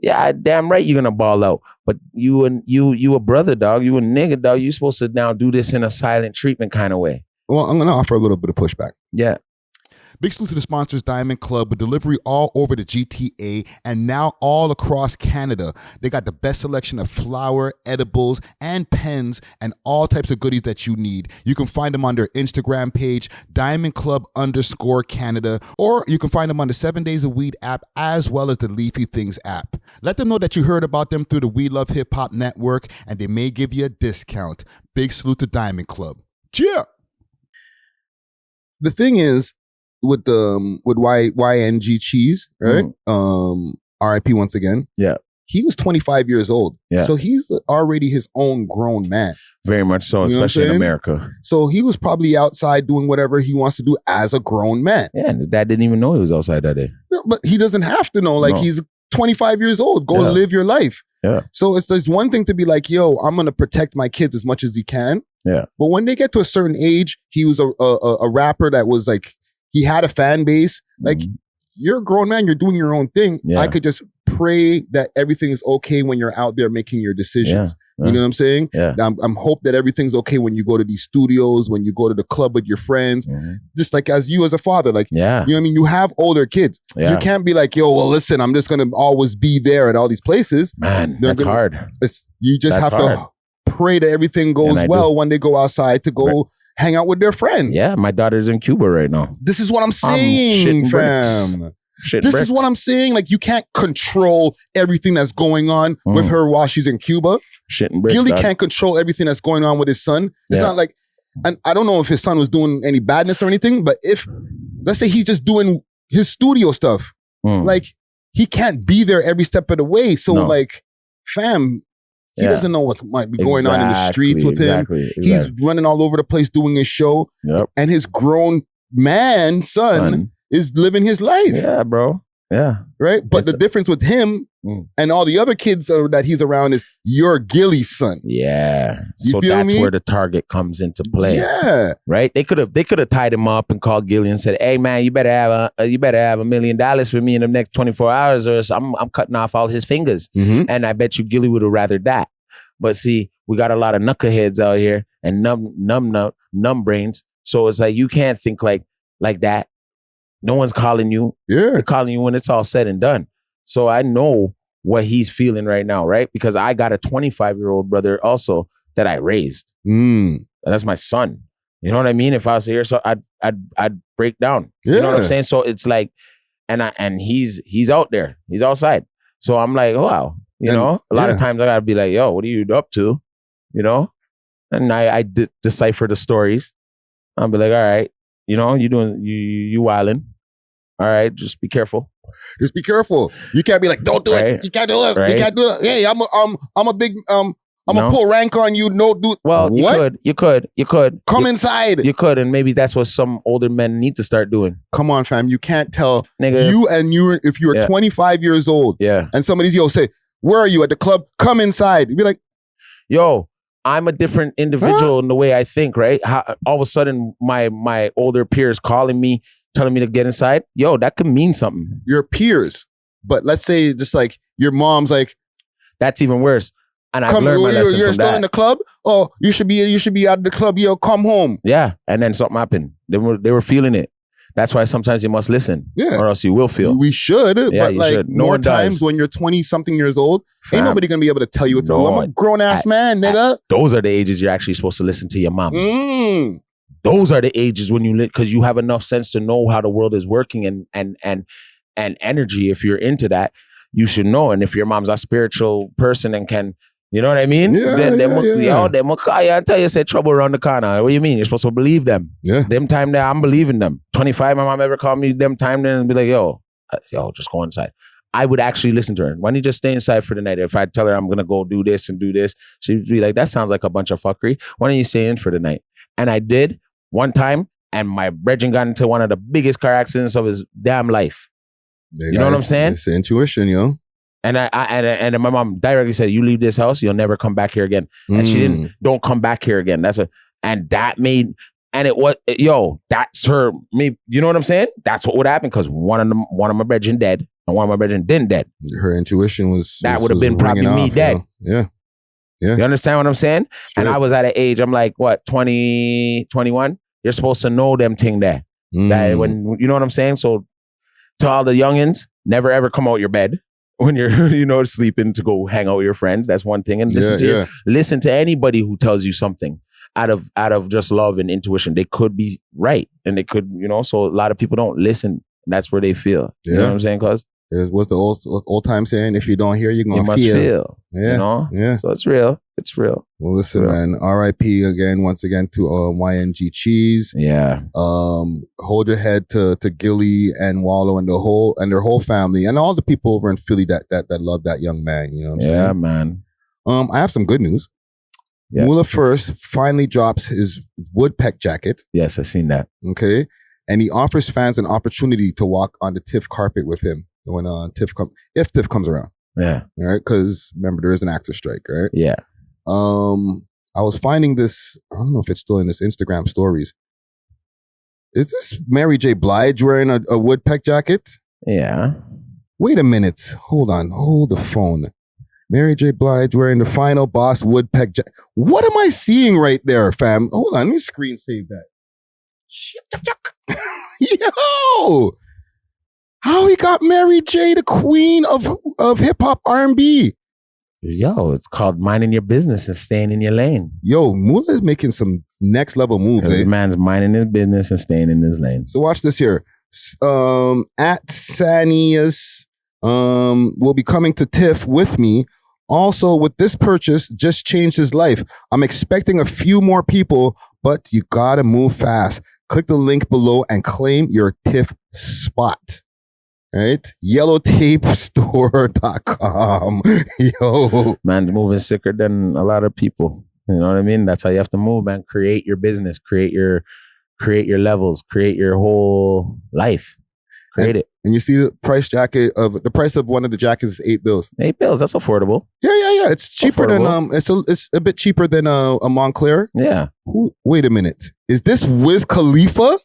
Speaker 3: yeah, damn right you're gonna ball out. But you a brother, dog. You a nigga, dog. You supposed to now do this in a silent treatment kind of way.
Speaker 2: Well, I'm gonna offer a little bit of pushback.
Speaker 3: Yeah.
Speaker 2: Big salute to the sponsors, Diamond Club, with delivery all over the GTA and now all across Canada. They got the best selection of flour, edibles, and pens, and all types of goodies that you need. You can find them on their Instagram page, _Canada, or you can find them on the 7 Days of Weed app, as well as the Leafy Things app. Let them know that you heard about them through the We Love Hip Hop Network, and they may give you a discount. Big salute to Diamond Club. Cheer! The thing is, with YNG Cheese, right? RIP once again.
Speaker 3: Yeah.
Speaker 2: He was 25 years old.
Speaker 3: Yeah.
Speaker 2: So he's already his own grown man.
Speaker 3: Very much so,
Speaker 2: You know
Speaker 3: especially
Speaker 2: what I'm
Speaker 3: in
Speaker 2: saying?
Speaker 3: America.
Speaker 2: So he was probably outside doing whatever he wants to do as a grown man.
Speaker 3: Yeah, and his dad didn't even know he was outside that day.
Speaker 2: But he doesn't have to know. Like,
Speaker 3: No.
Speaker 2: he's 25 years old. Go live your life.
Speaker 3: Yeah.
Speaker 2: So there's one thing to be like, yo, I'm going to protect my kids as much as he can.
Speaker 3: Yeah.
Speaker 2: But when they get to a certain age, he was a rapper that was like, he had a fan base. Like, you're a grown man, you're doing your own thing.
Speaker 3: Yeah.
Speaker 2: I could just pray that everything is okay when you're out there making your decisions.
Speaker 3: Yeah.
Speaker 2: You know what I'm saying?
Speaker 3: Yeah.
Speaker 2: I'm hope that everything's okay when you go to these studios, when you go to the club with your friends. Just like as you as a father, like, you know what I mean? You have older kids.
Speaker 3: Yeah.
Speaker 2: You can't be like, yo, well, listen, I'm just going to always be there at all these places.
Speaker 3: Man, that's hard.
Speaker 2: You just
Speaker 3: That's
Speaker 2: have
Speaker 3: hard.
Speaker 2: to pray that everything goes well when they go outside to go hang out with their friends.
Speaker 3: Yeah, my daughter's in Cuba right now.
Speaker 2: This is what I'm saying, fam. This is what I'm saying. Like, you can't control everything that's going on with her while she's in Cuba. Gillie can't control everything that's going on with his son. It's not like, and I don't know if his son was doing any badness or anything, but if, let's say he's just doing his studio stuff, like, he can't be there every step of the way. So, like, fam, he doesn't know what might be going on in the streets with him. He's running all over the place doing his show. And his grown man, son, is living his life.
Speaker 3: Yeah, bro. Yeah.
Speaker 2: Right? But the difference with him and all the other kids that he's around is you're Gillie's son.
Speaker 3: Yeah.
Speaker 2: You
Speaker 3: so
Speaker 2: feel
Speaker 3: that's
Speaker 2: me?
Speaker 3: where the target comes into play.
Speaker 2: Yeah.
Speaker 3: Right? They could have tied him up and called Gillie and said, hey man, you better have $1 million for me in the next 24 hours or I'm cutting off all his fingers. And I bet you Gillie would have rather that. But see, we got a lot of knuckleheads out here and numb brains. So it's like you can't think like that. No one's calling you.
Speaker 2: Yeah.
Speaker 3: They're calling you when it's all said and done. So I know what he's feeling right now, right? Because I got a 25-year-old brother also that I raised. And that's my son. You know what I mean? If I was here, so I'd break down. You know what I'm saying? So it's like, and he's out there. He's outside. So I'm like, wow. You know, a lot of times I gotta be like, yo, what are you up to? You know? And I decipher the stories. I'll be like, all right, you know, you wildin'. All right, just be careful.
Speaker 2: Just be careful. You can't be like, don't do it. You can't do it. You can't do it. Hey, I'm a big I'm gonna pull rank on you. No, dude.
Speaker 3: Well,
Speaker 2: what?
Speaker 3: You could.
Speaker 2: Come inside.
Speaker 3: You could, and maybe that's what some older men need to start doing.
Speaker 2: Come on, fam. You can't tell
Speaker 3: Nigga.
Speaker 2: if you were 25 years old, and somebody's say, where are you at the club? Come inside. You'd be like,
Speaker 3: yo, I'm a different individual in the way I think, right? How, all of a sudden, my older peers calling me, telling me to get inside. Yo, that could mean something.
Speaker 2: Your peers. But let's say just like your mom's like,
Speaker 3: that's even worse. And I've learned my lesson
Speaker 2: you're
Speaker 3: from
Speaker 2: still
Speaker 3: that.
Speaker 2: in the club? Oh, you should be out of the club. Yo, come home.
Speaker 3: Yeah. And then something happened. They were feeling it. That's why sometimes you must listen. Yeah. Or else you will feel.
Speaker 2: We should.
Speaker 3: Yeah,
Speaker 2: but
Speaker 3: you
Speaker 2: like
Speaker 3: should. No
Speaker 2: more
Speaker 3: one
Speaker 2: times
Speaker 3: does.
Speaker 2: when you're 20-something years old, ain't nobody gonna be able to tell you what to do. I'm a grown-ass man, nigga.
Speaker 3: Those are the ages you're actually supposed to listen to your mom. Those are the ages when you because you have enough sense to know how the world is working and energy. If you're into that, you should know. And if your mom's a spiritual person and can, you know what I mean? Them I tell you, say trouble around the corner. What do you mean? You're supposed to believe them.
Speaker 2: Yeah.
Speaker 3: Them time there, I'm believing them. 25, my mom ever called me them time there and be like, yo, just go inside. I would actually listen to her. Why don't you just stay inside for the night? If I tell her I'm going to go do this and do this, she'd be like, that sounds like a bunch of fuckery. Why don't you stay in for the night? And I did. one time, and my brethren got into one of the biggest car accidents of his damn life. You know what I'm saying?
Speaker 2: It's intuition, yo.
Speaker 3: And and my mom directly said, "You leave this house, you'll never come back here again." And she didn't. Don't come back here again. That's what. And that made. And it was, that's her. Me, you know what I'm saying? That's what would happen because one of my brethren dead and one of my brethren didn't dead.
Speaker 2: Her intuition was
Speaker 3: that would have been probably me dead.
Speaker 2: Yeah.
Speaker 3: You understand what I'm saying? And I was at an age, I'm like, what, 20, 21? You're supposed to know them thing there. That when, you know what I'm saying? So to all the youngins, never ever come out your bed when you're, sleeping to go hang out with your friends. That's one thing. And listen to anybody who tells you something out of just love and intuition. They could be right. And they could, so a lot of people don't listen. That's where they feel. You know what I'm saying, cuz?
Speaker 2: What's the old time saying? If you don't hear, you're going to feel.
Speaker 3: Yeah. Yeah. So it's real. It's real.
Speaker 2: Well, listen, man. R.I.P. once again to YNG Cheese.
Speaker 3: Yeah.
Speaker 2: Hold your head to Gillie and Wallow and their whole family and all the people over in Philly that love that young man. You know what I'm saying?
Speaker 3: Yeah, man.
Speaker 2: I have some good news. Yeah. Moula first finally drops his WoodPeck jacket.
Speaker 3: Yes, I've seen that.
Speaker 2: Okay. And he offers fans an opportunity to walk on the Tiff carpet with him when if Tiff comes around.
Speaker 3: Yeah.
Speaker 2: All right. Because remember, there is an actor strike, right?
Speaker 3: Yeah.
Speaker 2: I was finding this, I don't know if it's still in this Instagram stories. Is this Mary J. Blige wearing a WoodPeck jacket?
Speaker 3: Yeah.
Speaker 2: Wait a minute. Hold on. Hold the phone. Mary J. Blige wearing the Final Boss WoodPeck jacket. What am I seeing right there, fam? Hold on. Let me screen save that. Yo! How he got Mary J. the queen of hip-hop R&B?
Speaker 3: Yo, it's called minding your business and staying in your lane.
Speaker 2: Yo, Moula is making some next level moves.
Speaker 3: This man's minding his business and staying in his lane.
Speaker 2: So watch this here. At Sanius will be coming to Tiff with me. Also, with this purchase, just changed his life. I'm expecting a few more people, but you gotta move fast. Click the link below and claim your Tiff spot. Right? Yellowtapestore.com. Yo.
Speaker 3: Man's moving sicker than a lot of people. You know what I mean? That's how you have to move, man. Create your business, create your levels, create your whole life. Create it.
Speaker 2: And you see the price of one of the jackets is $8.
Speaker 3: $8, that's affordable.
Speaker 2: Yeah. It's cheaper than it's a bit cheaper than a Montclair.
Speaker 3: Yeah.
Speaker 2: Wait a minute. Is this Wiz Khalifa?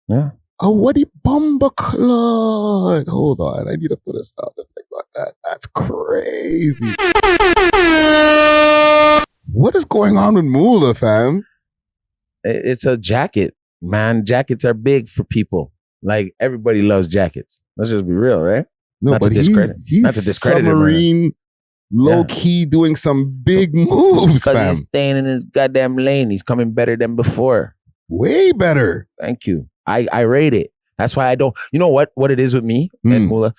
Speaker 3: Yeah.
Speaker 2: Oh, what he bumbaclot. Hold on. I need to put a sound effect like that. That's crazy. What is going on with Moula, fam?
Speaker 3: It's a jacket, man. Jackets are big for people. Like, everybody loves jackets. Let's just be real, right?
Speaker 2: No, not but he's submarine, low-key doing some big moves, fam.
Speaker 3: Because he's staying in his goddamn lane. He's coming better than before.
Speaker 2: Way better.
Speaker 3: Thank you. I rate it. That's why I don't. You know what it is with me and Moula?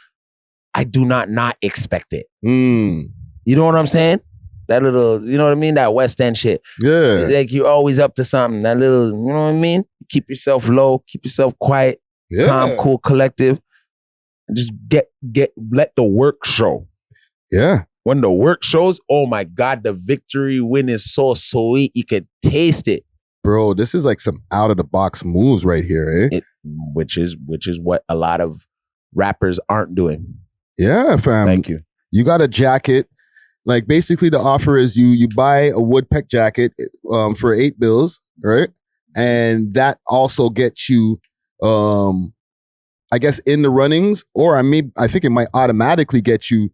Speaker 3: I do not expect it. You know what I'm saying? That little, you know what I mean? That West End shit.
Speaker 2: Yeah.
Speaker 3: Like, you're always up to something. That little, you know what I mean? Keep yourself low. Keep yourself quiet. Yeah. Calm, cool, collective. Just let the work show.
Speaker 2: Yeah.
Speaker 3: When the work shows, oh my God, the victory win is so sweet. You can taste it.
Speaker 2: Bro, this is like some out of the box moves right here, eh?
Speaker 3: Which is what a lot of rappers aren't doing.
Speaker 2: Yeah, fam.
Speaker 3: Thank you.
Speaker 2: You got a jacket. Like, basically the offer is you buy a WoodPeck jacket for $8, right? And that also gets you I guess in the runnings, or I think it might automatically get you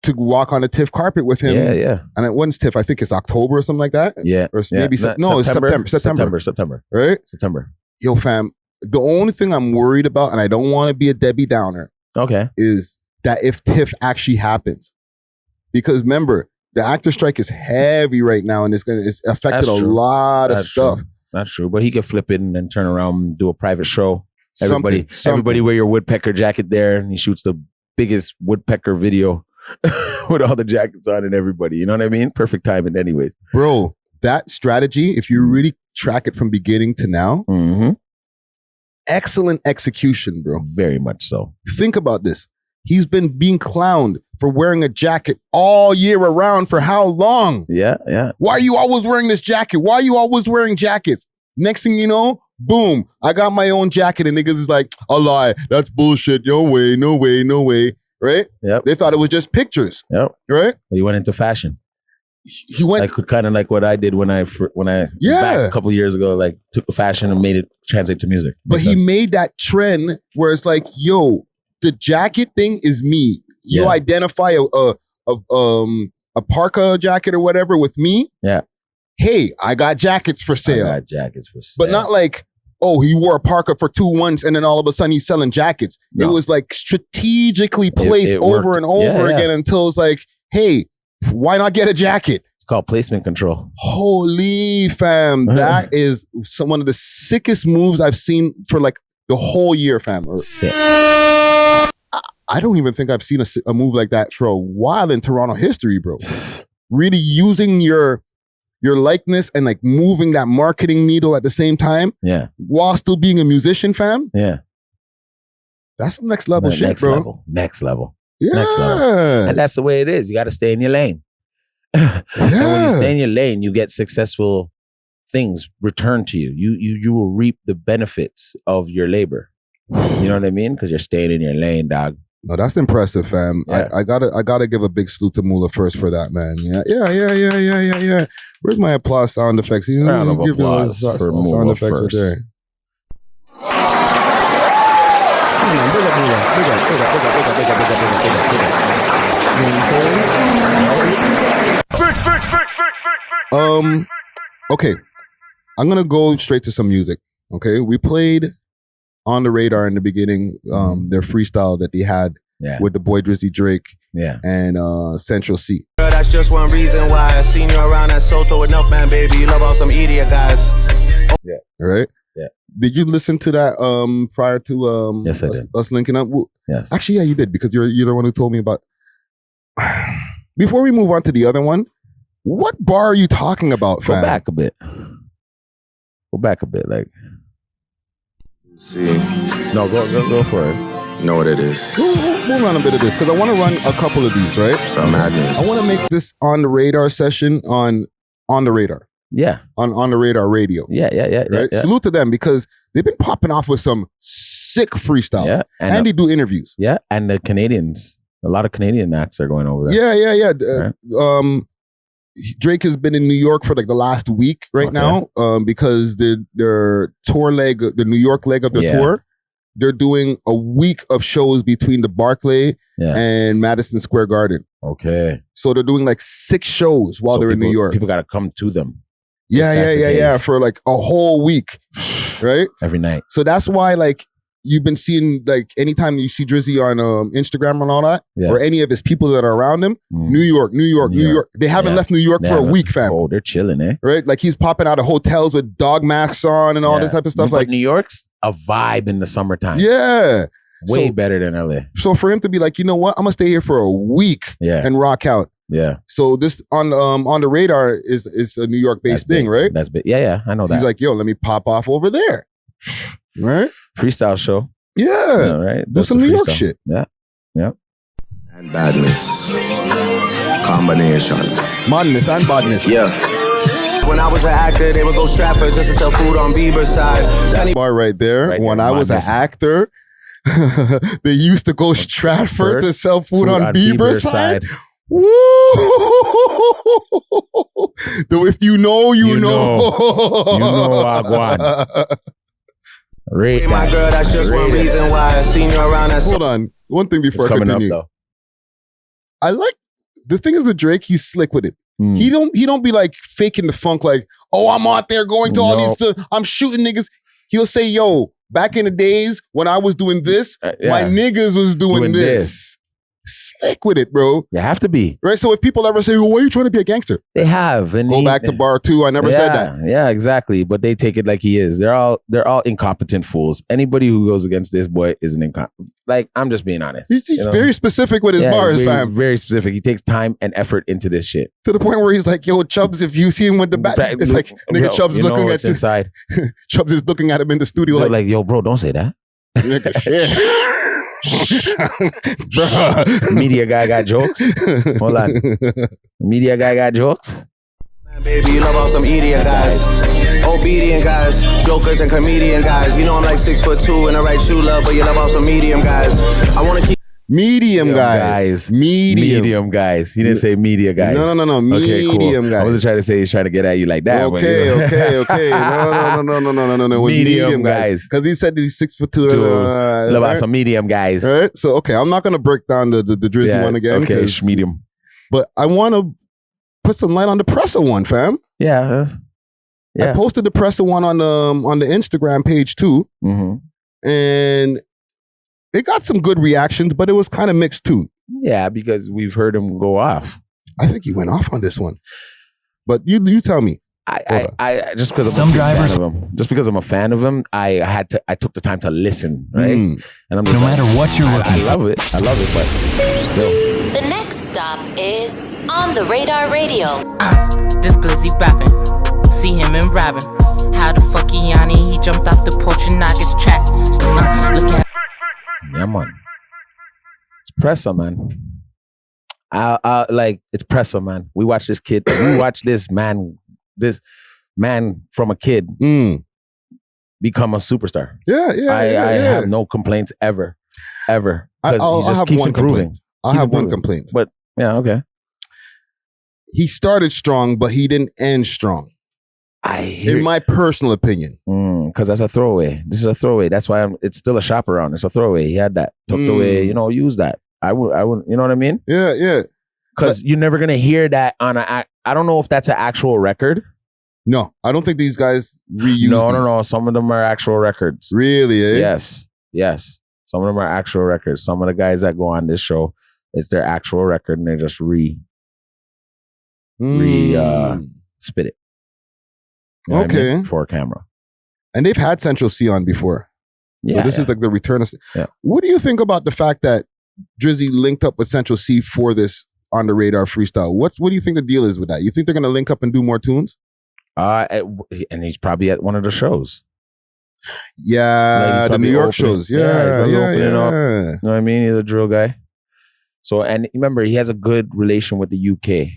Speaker 2: to walk on a Tiff carpet with him.
Speaker 3: Yeah.
Speaker 2: And when's Tiff? I think it's October or something like that.
Speaker 3: Yeah.
Speaker 2: Or maybe it's September. Right?
Speaker 3: September.
Speaker 2: Yo, fam, the only thing I'm worried about, and I don't want to be a Debbie Downer, is that if Tiff actually happens. Because remember, the actor strike is heavy right now, and it's affected a lot of stuff.
Speaker 3: That's true. But he could flip it and then turn around and do a private show. Everybody wear your woodpecker jacket there, and he shoots the biggest woodpecker video with all the jackets on and everybody. You know what I mean? Perfect timing anyways.
Speaker 2: Bro, that strategy, if you really track it from beginning to now, excellent execution, bro.
Speaker 3: Very much so.
Speaker 2: Think about this. He's been being clowned for wearing a jacket all year around for how long?
Speaker 3: Yeah.
Speaker 2: Why are you always wearing this jacket? Why are you always wearing jackets? Next thing you know, boom, I got my own jacket and niggas is like, a lie, that's bullshit, no way, no way, no way, right?
Speaker 3: Yep.
Speaker 2: They thought it was just pictures,
Speaker 3: Yep.
Speaker 2: right?
Speaker 3: But he went into fashion.
Speaker 2: He went
Speaker 3: like kind of like what I did when I back a couple years ago, like took the fashion and made it translate to music.
Speaker 2: But he made that trend where it's like, yo, the jacket thing is me. You identify a parka jacket or whatever with me.
Speaker 3: Yeah.
Speaker 2: Hey, I got jackets for sale. But not like, oh, he wore a parka for 2 months and then all of a sudden he's selling jackets. No. It was like strategically placed over and over again until it's like, hey, why not get a jacket?
Speaker 3: It's called placement control.
Speaker 2: Holy fam, that is one of the sickest moves I've seen for like the whole year, fam.
Speaker 3: Sick.
Speaker 2: I don't even think I've seen a move like that for a while in Toronto history, bro. Really using your likeness and like moving that marketing needle at the same time.
Speaker 3: Yeah.
Speaker 2: While still being a musician, fam.
Speaker 3: Yeah.
Speaker 2: That's some next level shit, bro.
Speaker 3: Next level.
Speaker 2: Yeah.
Speaker 3: Next level. And that's the way it is. You got to stay in your lane. And when you stay in your lane, you get successful things returned to you. You will reap the benefits of your labor. You know what I mean? Because you're staying in your lane, dog.
Speaker 2: No, that's impressive, fam. Yeah. I gotta give a big salute to Moula first for that, man. Yeah. Where's my applause sound effects?
Speaker 3: Round of applause for Moula first. Right there.
Speaker 2: Okay. I'm gonna go straight to some music. Okay, we played On the Radar in the beginning, their freestyle that they had with the boy Drizzy Drake and Central C.
Speaker 5: That's just one reason why I seen you around at Soto enough, man, baby. You love all some idiot guys.
Speaker 2: Yeah. All right.
Speaker 3: Yeah.
Speaker 2: Did you listen to that prior to
Speaker 3: yes, I did.
Speaker 2: Us linking up?
Speaker 3: Yes.
Speaker 2: Actually, yeah, you did because you're the one who told me about. Before we move on to the other one, what bar are you talking about, fam?
Speaker 3: Go back a bit. Like.
Speaker 5: See.
Speaker 3: No, go for it.
Speaker 5: Know what it is.
Speaker 2: We'll run a bit of this because I want to run a couple of these, right?
Speaker 5: Some madness.
Speaker 2: I want to make this On the Radar session on the Radar.
Speaker 3: Yeah.
Speaker 2: On the Radar radio.
Speaker 3: Yeah.
Speaker 2: Right?
Speaker 3: Yeah.
Speaker 2: Salute to them because they've been popping off with some sick freestyles.
Speaker 3: Yeah.
Speaker 2: And they do interviews.
Speaker 3: Yeah. And the Canadians, a lot of Canadian acts are going over there.
Speaker 2: Yeah.
Speaker 3: Right.
Speaker 2: Drake has been in New York for like the last week now because their tour leg, the New York leg of their tour, they're doing a week of shows between the Barclay and Madison Square Garden.
Speaker 3: Okay.
Speaker 2: So they're doing like 6 shows while they're in New York.
Speaker 3: People got to come to them.
Speaker 2: Yeah, for like a whole week, right?
Speaker 3: Every night.
Speaker 2: So that's why like you've been seeing like anytime you see Drizzy on Instagram and all that, or any of his people that are around him, New York. They haven't left New York for a week, fam.
Speaker 3: Oh, they're chilling, eh?
Speaker 2: Right? Like he's popping out of hotels with dog masks on and all this type of stuff.
Speaker 3: But
Speaker 2: like
Speaker 3: New York's a vibe in the summertime.
Speaker 2: Yeah.
Speaker 3: Way better than LA.
Speaker 2: So for him to be like, you know what? I'm gonna stay here for a week and rock out.
Speaker 3: Yeah.
Speaker 2: So this on the Radar is a New York based thing, right?
Speaker 3: That's big. Yeah, I know that.
Speaker 2: He's like, yo, let me pop off over there. Right?
Speaker 3: Freestyle show.
Speaker 2: Yeah.
Speaker 3: Right.
Speaker 2: Do some New York shit.
Speaker 3: Yeah.
Speaker 5: And badness. Combination.
Speaker 2: Madness and badness.
Speaker 5: Yeah. When I was an actor, they would go Stratford just to sell food on Bieber's side.
Speaker 2: That bar right there. When I was an actor, they used to go Stratford to sell food on Bieber's side. Woo! Though if you know, you know.
Speaker 3: You know, Agwan.
Speaker 5: My girl, that's just one reason why I seen you around.
Speaker 2: Hold on. One thing before I continue.
Speaker 3: Up,
Speaker 2: I like the thing is with Drake, he's slick with it. He don't be like faking the funk like, oh, I'm out there going to all these, I'm shooting niggas. He'll say, yo, back in the days when I was doing this, my niggas was doing this. Slick with it, bro.
Speaker 3: You have to be.
Speaker 2: Right? So if people ever say, well, why are you trying to be a gangster?
Speaker 3: They have. And
Speaker 2: go back to bar 2. I never said that.
Speaker 3: Yeah, exactly. But they take it like he is. They're all incompetent fools. Anybody who goes against this boy is an incompetent. Like, I'm just being honest.
Speaker 2: He's very specific with his bars, fam.
Speaker 3: Very specific. He takes time and effort into this shit.
Speaker 2: To the point where he's like, yo, Chubbs, if you see him with the back, it's like, nigga, Chubbs is looking at you.
Speaker 3: Inside.
Speaker 2: Chubbs is looking at him in the studio
Speaker 3: like, yo, bro, don't say that.
Speaker 2: Nigga, shit.
Speaker 3: Media guy got jokes. Hold on. Media guy got jokes.
Speaker 5: Baby, you love all some idiot guys. Obedient guys, jokers and comedian guys. You know I'm like 6'2" and I write shoe love, but you love all some medium guys. I wanna keep
Speaker 2: Medium guys.
Speaker 3: Medium guys. He didn't say media guys.
Speaker 2: No.
Speaker 3: Okay, cool.
Speaker 2: Medium guys.
Speaker 3: I wasn't trying to say he's trying to get at you like that.
Speaker 2: Okay. No.
Speaker 3: Medium guys.
Speaker 2: Because he said he's 6'2".
Speaker 3: Love out some medium guys.
Speaker 2: Right? So, okay, I'm not going to break down the Drizzy one again.
Speaker 3: Okay, medium.
Speaker 2: But I want to put some light on the Pressa one, fam.
Speaker 3: Yeah.
Speaker 2: I posted the Pressa one on the Instagram page too.
Speaker 3: Mm-hmm.
Speaker 2: And it got some good reactions, but it was kind of mixed too.
Speaker 3: Yeah, because we've heard him go off.
Speaker 2: I think he went off on this one. But you tell me.
Speaker 3: I just because I'm a fan of him. Just because I'm a fan of him, I took the time to listen, right? And I'm just
Speaker 1: no matter what you're looking for.
Speaker 3: I love it, but still.
Speaker 6: The next stop is On the Radar Radio.
Speaker 7: This glizzy rapping. See him in rapping. How the fuck Yanni? He jumped off the porch and knocked his track. Look at.
Speaker 3: Yeah, man. It's Pressa, man. It's Pressa, man. We watch this kid. We watch this man from a kid become a superstar.
Speaker 2: Yeah.
Speaker 3: I have no complaints ever. Because he just keeps improving.
Speaker 2: I'll have one complaint.
Speaker 3: But yeah, okay.
Speaker 2: He started strong, but he didn't end strong. In my personal opinion.
Speaker 3: Because that's a throwaway. This is a throwaway. That's why it's still a shop around. It's a throwaway. He had that tucked away. Use that. I wouldn't. You know what I mean?
Speaker 2: Yeah.
Speaker 3: Because you're never gonna hear that on I don't know if that's an actual record.
Speaker 2: No, I don't think these guys reuse.
Speaker 3: No. Some of them are actual records.
Speaker 2: Really? Eh?
Speaker 3: Yes. Some of them are actual records. Some of the guys that go on this show, it's their actual record, and they just spit it. You know what I mean? For a camera.
Speaker 2: And they've had Central Cee on before. So this is like the return of...
Speaker 3: Yeah.
Speaker 2: What do you think about the fact that Drizzy linked up with Central Cee for this On the Radar freestyle? What do you think the deal is with that? You think they're going to link up and do more tunes?
Speaker 3: And he's probably at one of the shows.
Speaker 2: Yeah, the New York shows. Yeah.
Speaker 3: You know what I mean? He's a drill guy. So, and remember, he has a good relation with the UK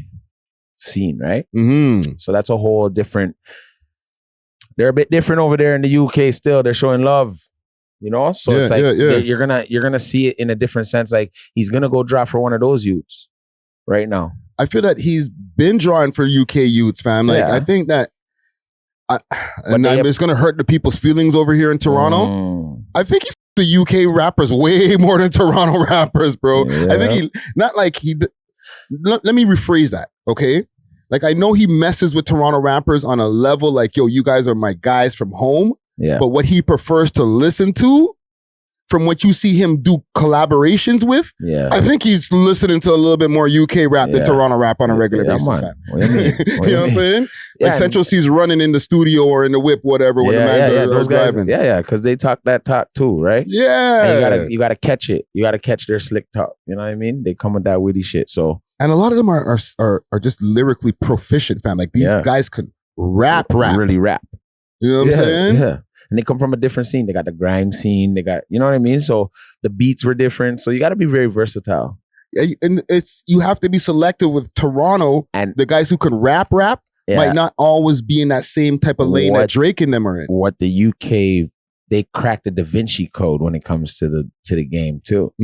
Speaker 3: scene, right?
Speaker 2: Mm-hmm.
Speaker 3: So that's a whole different... They're a bit different over there in the UK still. They're showing love, So it's like you're gonna see it in a different sense. Like he's gonna go draw for one of those youths right now.
Speaker 2: I feel that he's been drawing for UK youths, fam. Like I think that, it's gonna hurt the people's feelings over here in Toronto. I think he the UK rappers way more than Toronto rappers, bro.
Speaker 3: Yeah.
Speaker 2: I think let me rephrase that, okay? Like, I know he messes with Toronto rappers on a level like, yo, you guys are my guys from home.
Speaker 3: Yeah.
Speaker 2: But what he prefers to listen to, from what you see him do collaborations with, I think he's listening to a little bit more UK rap than Toronto rap on a regular basis. Man.
Speaker 3: What do you mean?
Speaker 2: You know what I'm saying? Like Central C's running in the studio or in the whip, whatever, when the man's are driving.
Speaker 3: Because they talk that talk too, right?
Speaker 2: Yeah.
Speaker 3: And you gotta catch it. You gotta catch their slick talk. You know what I mean? They come with that witty shit. So.
Speaker 2: And a lot of them are just lyrically proficient, fam. Like these guys can rap.
Speaker 3: Really rap.
Speaker 2: You know what I'm saying?
Speaker 3: Yeah. And they come from a different scene. They got the grime scene. They got, you know what I mean? So the beats were different. So you got to be very versatile.
Speaker 2: And you have to be selective with Toronto. And the guys who can rap might not always be in that same type of lane that Drake and them are in.
Speaker 3: What the UK, they cracked the Da Vinci Code when it comes to the game too.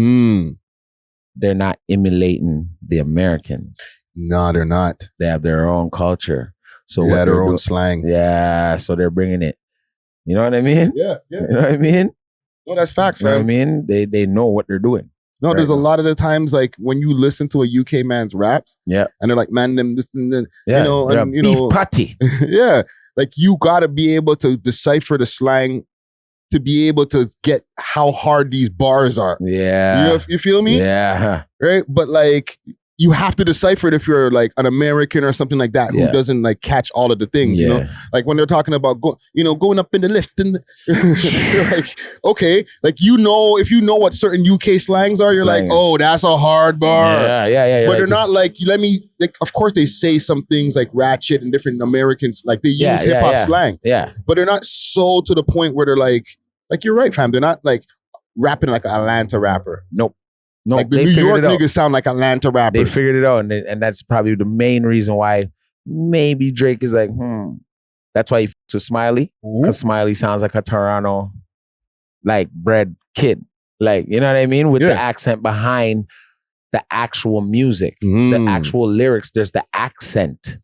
Speaker 3: They're not emulating the Americans.
Speaker 2: No, they're not.
Speaker 3: They have their own culture. So
Speaker 2: their own slang.
Speaker 3: Yeah, so they're bringing it. You know what I mean?
Speaker 2: Yeah.
Speaker 3: You know what I mean?
Speaker 2: No, that's facts, man.
Speaker 3: You know what I mean? They know what they're doing.
Speaker 2: No, there's a lot of the times like when you listen to a UK man's raps, and they're like, man, them this and then,
Speaker 3: beef patty.
Speaker 2: Yeah, like you gotta be able to decipher the slang to be able to get how hard these bars are.
Speaker 3: Yeah.
Speaker 2: You feel me?
Speaker 3: Yeah.
Speaker 2: Right? But like, you have to decipher it if you're like an American or something like that who doesn't like catch all of the things, you know? Like when they're talking about, going up in the lift and you're like, okay, like, if you know what certain UK slangs are, you're like, oh, that's a hard bar.
Speaker 3: Yeah.
Speaker 2: But they're not like, of course they say some things like ratchet and different Americans, like they use hip hop slang.
Speaker 3: Yeah.
Speaker 2: But they're not so to the point where they're like you're right, fam. They're not like rapping like an Atlanta rapper.
Speaker 3: Nope. No,
Speaker 2: like the New York niggas sound like Atlanta rappers.
Speaker 3: They figured it out, and that's probably the main reason why maybe Drake is like, That's why he to Smiley, because Smiley sounds like a Toronto, like bred kid, like you know what I mean, with the accent behind the actual music, the actual lyrics. There's the accent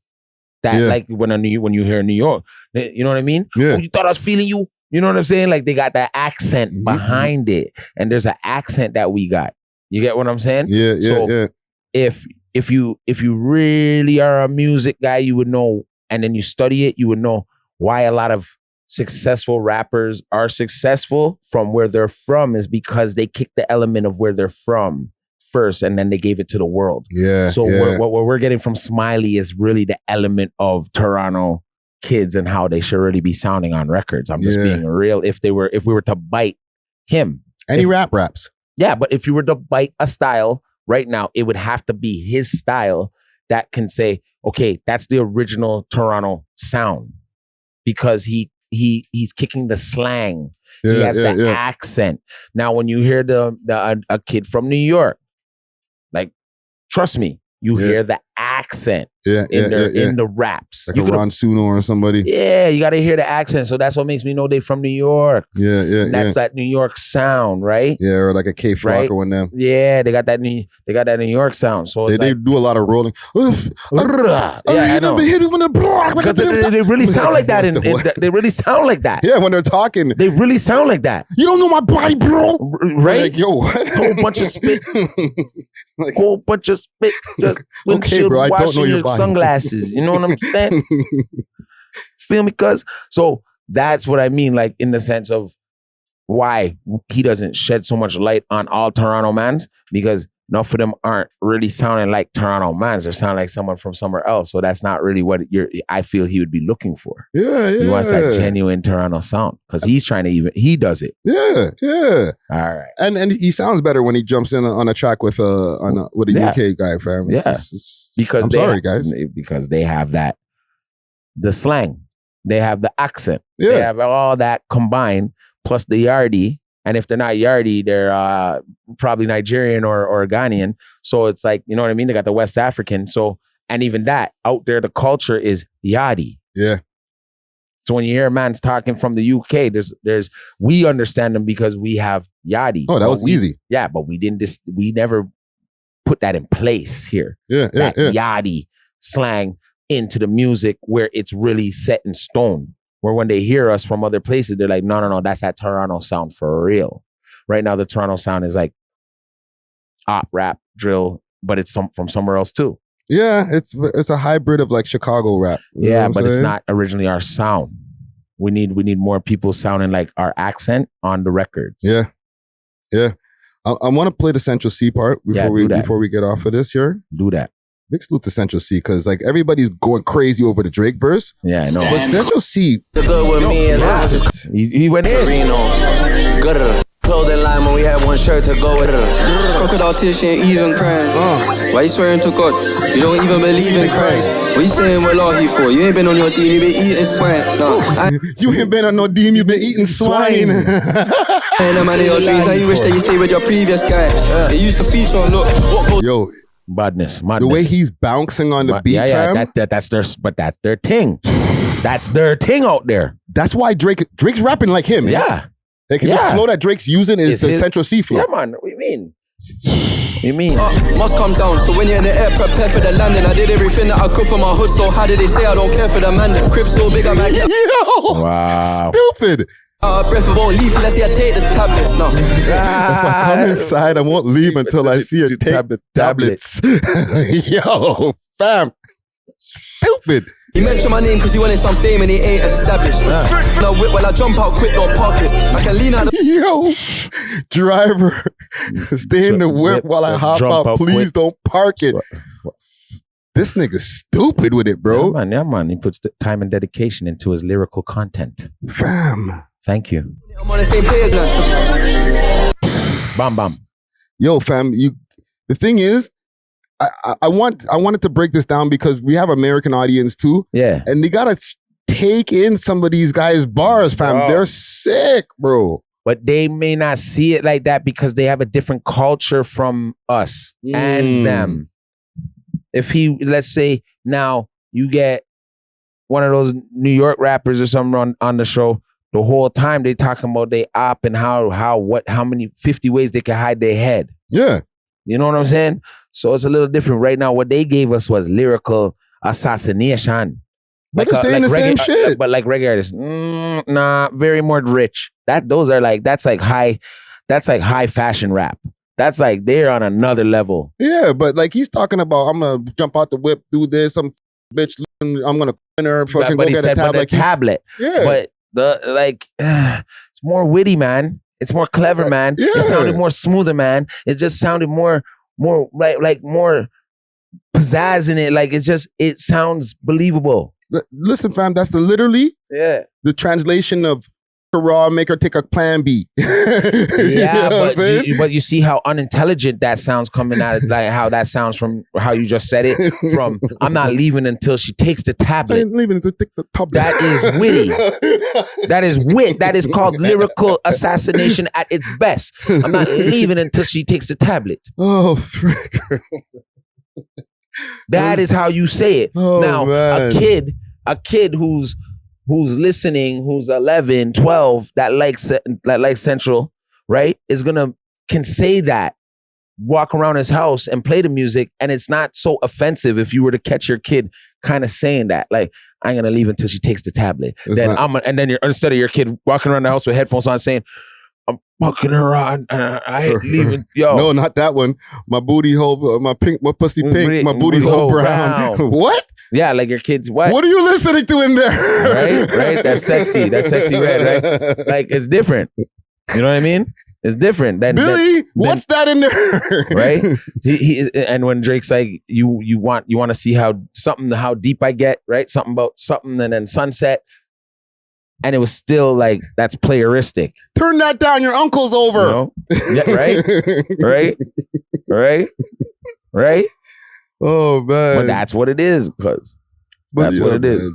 Speaker 3: that, like when you hear New York, you know what I mean.
Speaker 2: Yeah.
Speaker 3: Oh, you thought I was feeling you. You know what I'm saying? Like they got that accent behind it, and there's an accent that we got. You get what I'm saying?
Speaker 2: Yeah.
Speaker 3: So if you really are a music guy, you would know, and then you study it, you would know why a lot of successful rappers are successful from where they're from is because they kicked the element of where they're from first, and then they gave it to the world.
Speaker 2: Yeah.
Speaker 3: So what we're getting from Smiley is really the element of Toronto kids and how they should really be sounding on records. I'm just being real. If we were to bite him,
Speaker 2: and he raps.
Speaker 3: Yeah, but if you were to bite a style right now, it would have to be his style that can say, okay, that's the original Toronto sound, because he's kicking the slang. He has the accent. Now, when you hear a kid from New York, like, trust me, you hear the accent in the raps.
Speaker 2: Like a Ron Suno or somebody.
Speaker 3: Yeah, you got to hear the accent. So that's what makes me know they from New York. That's that New York sound, right?
Speaker 2: Yeah, or like a K-Flock or one of them.
Speaker 3: Yeah, they got that New York sound. So it's
Speaker 2: they do a lot of rolling.
Speaker 3: I know. Because they really sound like that. They really sound like that.
Speaker 2: Yeah, when they're talking.
Speaker 3: They really sound like that.
Speaker 2: You don't know my body, bro.
Speaker 3: Right?
Speaker 2: Like, yo.
Speaker 3: Whole bunch of spit.
Speaker 2: Like,
Speaker 3: whole bunch of spit. Just
Speaker 2: okay, bro, I don't know your body.
Speaker 3: Sunglasses. You know what I'm saying? Feel me? So that's what I mean, like in the sense of why he doesn't shed so much light on all Toronto mans, because enough of them aren't really sounding like Toronto mans. They're sounding like someone from somewhere else. So that's not really what I feel he would be looking for.
Speaker 2: Yeah.
Speaker 3: He wants that genuine Toronto sound, because he's trying to he does it.
Speaker 2: Yeah.
Speaker 3: All right.
Speaker 2: And he sounds better when he jumps in on a track with a UK guy, fam.
Speaker 3: Because
Speaker 2: I'm sorry, guys.
Speaker 3: Because they have the slang. They have the accent.
Speaker 2: Yeah.
Speaker 3: They have all that combined, plus the yardie. And if they're not yardie, they're probably Nigerian or Ghanaian. So it's like, you know what I mean? They got the West African. So, and even that, out there, the culture is yardie.
Speaker 2: Yeah.
Speaker 3: So when you hear man's talking from the UK, we understand them because we have yardie.
Speaker 2: Oh, that was easy.
Speaker 3: Yeah, but we never put that in place here. That yardie slang into the music where it's really set in stone. Where when they hear us from other places, they're like, no, that's that Toronto sound for real. Right now, the Toronto sound is like op, rap, drill, but it's from somewhere else too.
Speaker 2: Yeah, it's a hybrid of like Chicago rap.
Speaker 3: Yeah, but it's not originally our sound. We need more people sounding like our accent on the records.
Speaker 2: Yeah. I want to play the Central C part before we get off of this here.
Speaker 3: Do that.
Speaker 2: Big salute to Central C, because like everybody's going crazy over the Drake verse.
Speaker 3: Yeah, I know.
Speaker 2: But Central C,
Speaker 3: he went in.
Speaker 5: Clothing line when we had one shirt to go with her. Crocodile tears, she ain't even crying. Why you swearing to God? You don't even believe in Christ. What you saying we're law for? You ain't been on your team, you been eating swine. No,
Speaker 2: you ain't been on no team, you been eating swine.
Speaker 5: And a man of your dreams, now you wish that you stayed with your previous guy. They used to feature on
Speaker 2: Yo,
Speaker 3: madness.
Speaker 2: The way he's bouncing on the beat, fam.
Speaker 3: That's their thing. That's their thing out there.
Speaker 2: That's why Drake's rapping like him.
Speaker 3: Yeah.
Speaker 2: Like the flow that Drake's using is the Central C flow.
Speaker 3: Yeah, man. What do you mean?
Speaker 5: Must come down. So when you're in the air, prepare for the landing. I did everything that I could for my hood. So how did they say I don't care for the man? The crib so big, I might get.
Speaker 2: Yo,
Speaker 3: wow,
Speaker 2: stupid.
Speaker 5: Breath won't leave till I see I take the tablets. No.
Speaker 2: If I come inside, I won't leave until I see her take the tablets. Yo, fam. Stupid.
Speaker 5: He mentioned my name because he wanted some fame and he ain't established. Now whip while I jump out quick, don't park it. I can lean out.
Speaker 2: Yo, driver, stay in the whip while I hop out. Please don't park it. This nigga's stupid with it, bro.
Speaker 3: Yeah, man. He puts the time and dedication into his lyrical content.
Speaker 2: Fam.
Speaker 3: Thank you.
Speaker 5: I'm on the same page, man.
Speaker 2: Bam. Yo, fam, the thing is, I wanted to break this down because we have American audience too.
Speaker 3: Yeah.
Speaker 2: And they gotta take in some of these guys' bars, fam. Bro. They're sick, bro.
Speaker 3: But they may not see it like that because they have a different culture from us and them. If let's say now you get one of those New York rappers or something on the show. The whole time they talking about they op and how many 50 ways they can hide their head.
Speaker 2: Yeah.
Speaker 3: You know what I'm saying? So it's a little different. Right now, what they gave us was lyrical assassination.
Speaker 2: But they're saying the same shit.
Speaker 3: But like reggae artists, nah, very more rich. That's like high fashion rap. That's like they're on another level.
Speaker 2: Yeah, but like he's talking about, I'm gonna jump out the whip, do this, some bitch, I'm gonna pin her, fucking go get a tablet.
Speaker 3: But the tablet.
Speaker 2: Yeah.
Speaker 3: But it's more witty, man. It's more clever, man.
Speaker 2: Yeah.
Speaker 3: It sounded more smoother, man. It just sounded more like more pizzazz in it. Like it sounds believable.
Speaker 2: Listen, fam, that's literally the translation of raw, make her take a plan B.
Speaker 3: Yeah, but you see how unintelligent that sounds coming out of, like how that sounds from how you just said it. From I'm not leaving until she takes the tablet.
Speaker 2: I ain't leaving until take the tablet.
Speaker 3: That is witty. That is wit. That is called lyrical assassination at its best. I'm not leaving until she takes the tablet.
Speaker 2: Oh, frick.
Speaker 3: That is how you say it.
Speaker 2: Oh,
Speaker 3: now,
Speaker 2: man.
Speaker 3: a kid who's listening, who's 11, 12, that likes Central, right, can say that, walk around his house and play the music, and it's not so offensive if you were to catch your kid kind of saying that, like, I ain't gonna leave until she takes the tablet. Instead of your kid walking around the house with headphones on saying, I'm fucking her on, I ain't leaving. Yo,
Speaker 2: no, not that one. My booty hole, my pussy pink, my booty hole brown. What?
Speaker 3: Yeah, like your kids. What
Speaker 2: are you listening to in there?
Speaker 3: Right. That's sexy red, right? Like it's different. You know what I mean? It's different.
Speaker 2: Billy, what's that in there?
Speaker 3: Right? He and when Drake's like, you want to see how deep I get, right? Something about something, and then sunset. And it was still like, that's playeristic.
Speaker 2: Turn that down, your uncle's over.
Speaker 3: You know? Yeah, right?
Speaker 2: Oh, man.
Speaker 3: But that's what it is, cuz. That's what it is.
Speaker 2: Man.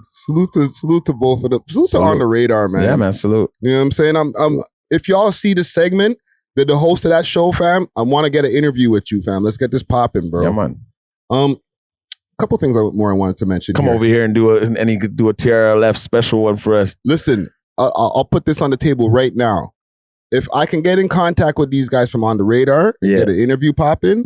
Speaker 2: Salute to both of them. Salute to On the Radar, man.
Speaker 3: Yeah, man, salute.
Speaker 2: You know what I'm saying? If y'all see the segment, the host of that show, fam, I want to get an interview with you, fam. Let's get this popping, bro.
Speaker 3: Yeah, man.
Speaker 2: Couple things I wanted to mention.
Speaker 3: Come over here and do a TRLF special one for us.
Speaker 2: Listen, I'll put this on the table right now. If I can get in contact with these guys from On the Radar and get an interview popping,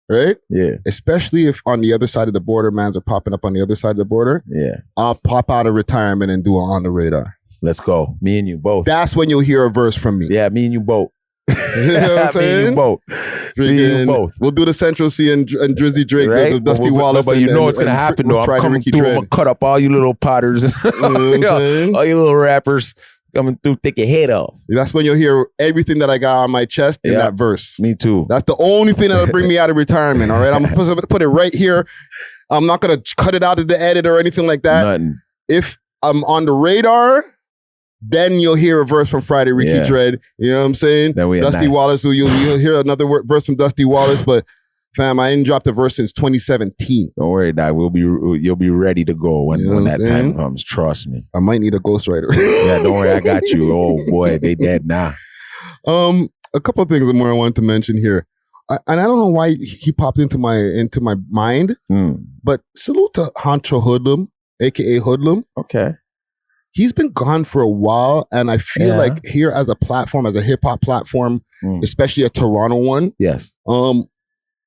Speaker 2: right?
Speaker 3: Yeah.
Speaker 2: Especially if on the other side of the border, mans are popping up on the other side of the border.
Speaker 3: Yeah.
Speaker 2: I'll pop out of retirement and do an On the Radar.
Speaker 3: Let's go. Me and you both.
Speaker 2: That's when you'll hear a verse from me.
Speaker 3: Yeah, me and you both.
Speaker 2: You know what I'm saying?
Speaker 3: Me and you both.
Speaker 2: We'll do the Central C and Drizzy Drake,
Speaker 3: right?
Speaker 2: the Dusty Wallace.
Speaker 3: But you know what's going to happen, though. I'm coming through, I'm going to cut up all you little potters. All you little rappers coming through, take your head off.
Speaker 2: That's when you'll hear everything that I got on my chest in that verse.
Speaker 3: Me too.
Speaker 2: That's the only thing that'll bring me out of retirement, all right? I'm going to put it right here. I'm not going to cut it out of the edit or anything like that.
Speaker 3: Nothing.
Speaker 2: If I'm on the radar, then you'll hear a verse from Friday Ricky Dread. You know what I'm saying? Dusty Wallace, you'll hear another verse from Dusty Wallace, but fam, I ain't dropped a verse since 2017.
Speaker 3: Don't worry, Doc. You'll be ready to go when that time comes. Trust me.
Speaker 2: I might need a ghostwriter.
Speaker 3: Yeah, don't worry, I got you. Oh boy, they dead now.
Speaker 2: A couple of things more I wanted to mention here. And I don't know why he popped into my mind, but salute to Honcho Hoodlum, aka Hoodlum.
Speaker 3: Okay.
Speaker 2: He's been gone for a while, and I feel like here as a platform, as a hip hop platform, especially a Toronto one.
Speaker 3: Yes.
Speaker 2: I want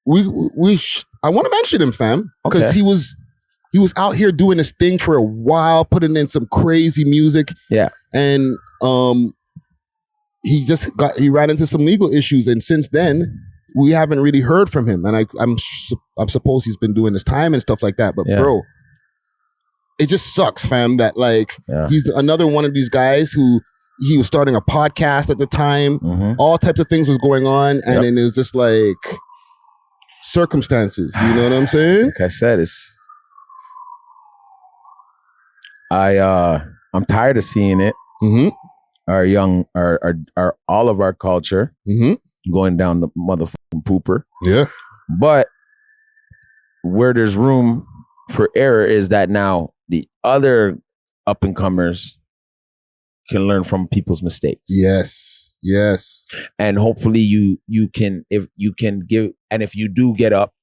Speaker 2: to mention him, fam, because he was out here doing his thing for a while, putting in some crazy music.
Speaker 3: Yeah.
Speaker 2: And he ran into some legal issues, and since then we haven't really heard from him. And I'm supposed he's been doing his time and stuff like that, but bro. It just sucks, fam, that he's another one of these guys who he was starting a podcast at the time. All types of things was going on. And then it was just like circumstances. You know what I'm saying?
Speaker 3: Like I said, I'm tired of seeing it. Our all of our culture going down the motherfucking pooper.
Speaker 2: Yeah.
Speaker 3: But where there's room for error is that now the other up and comers can learn from people's mistakes.
Speaker 2: Yes.
Speaker 3: And hopefully you can, if you do get up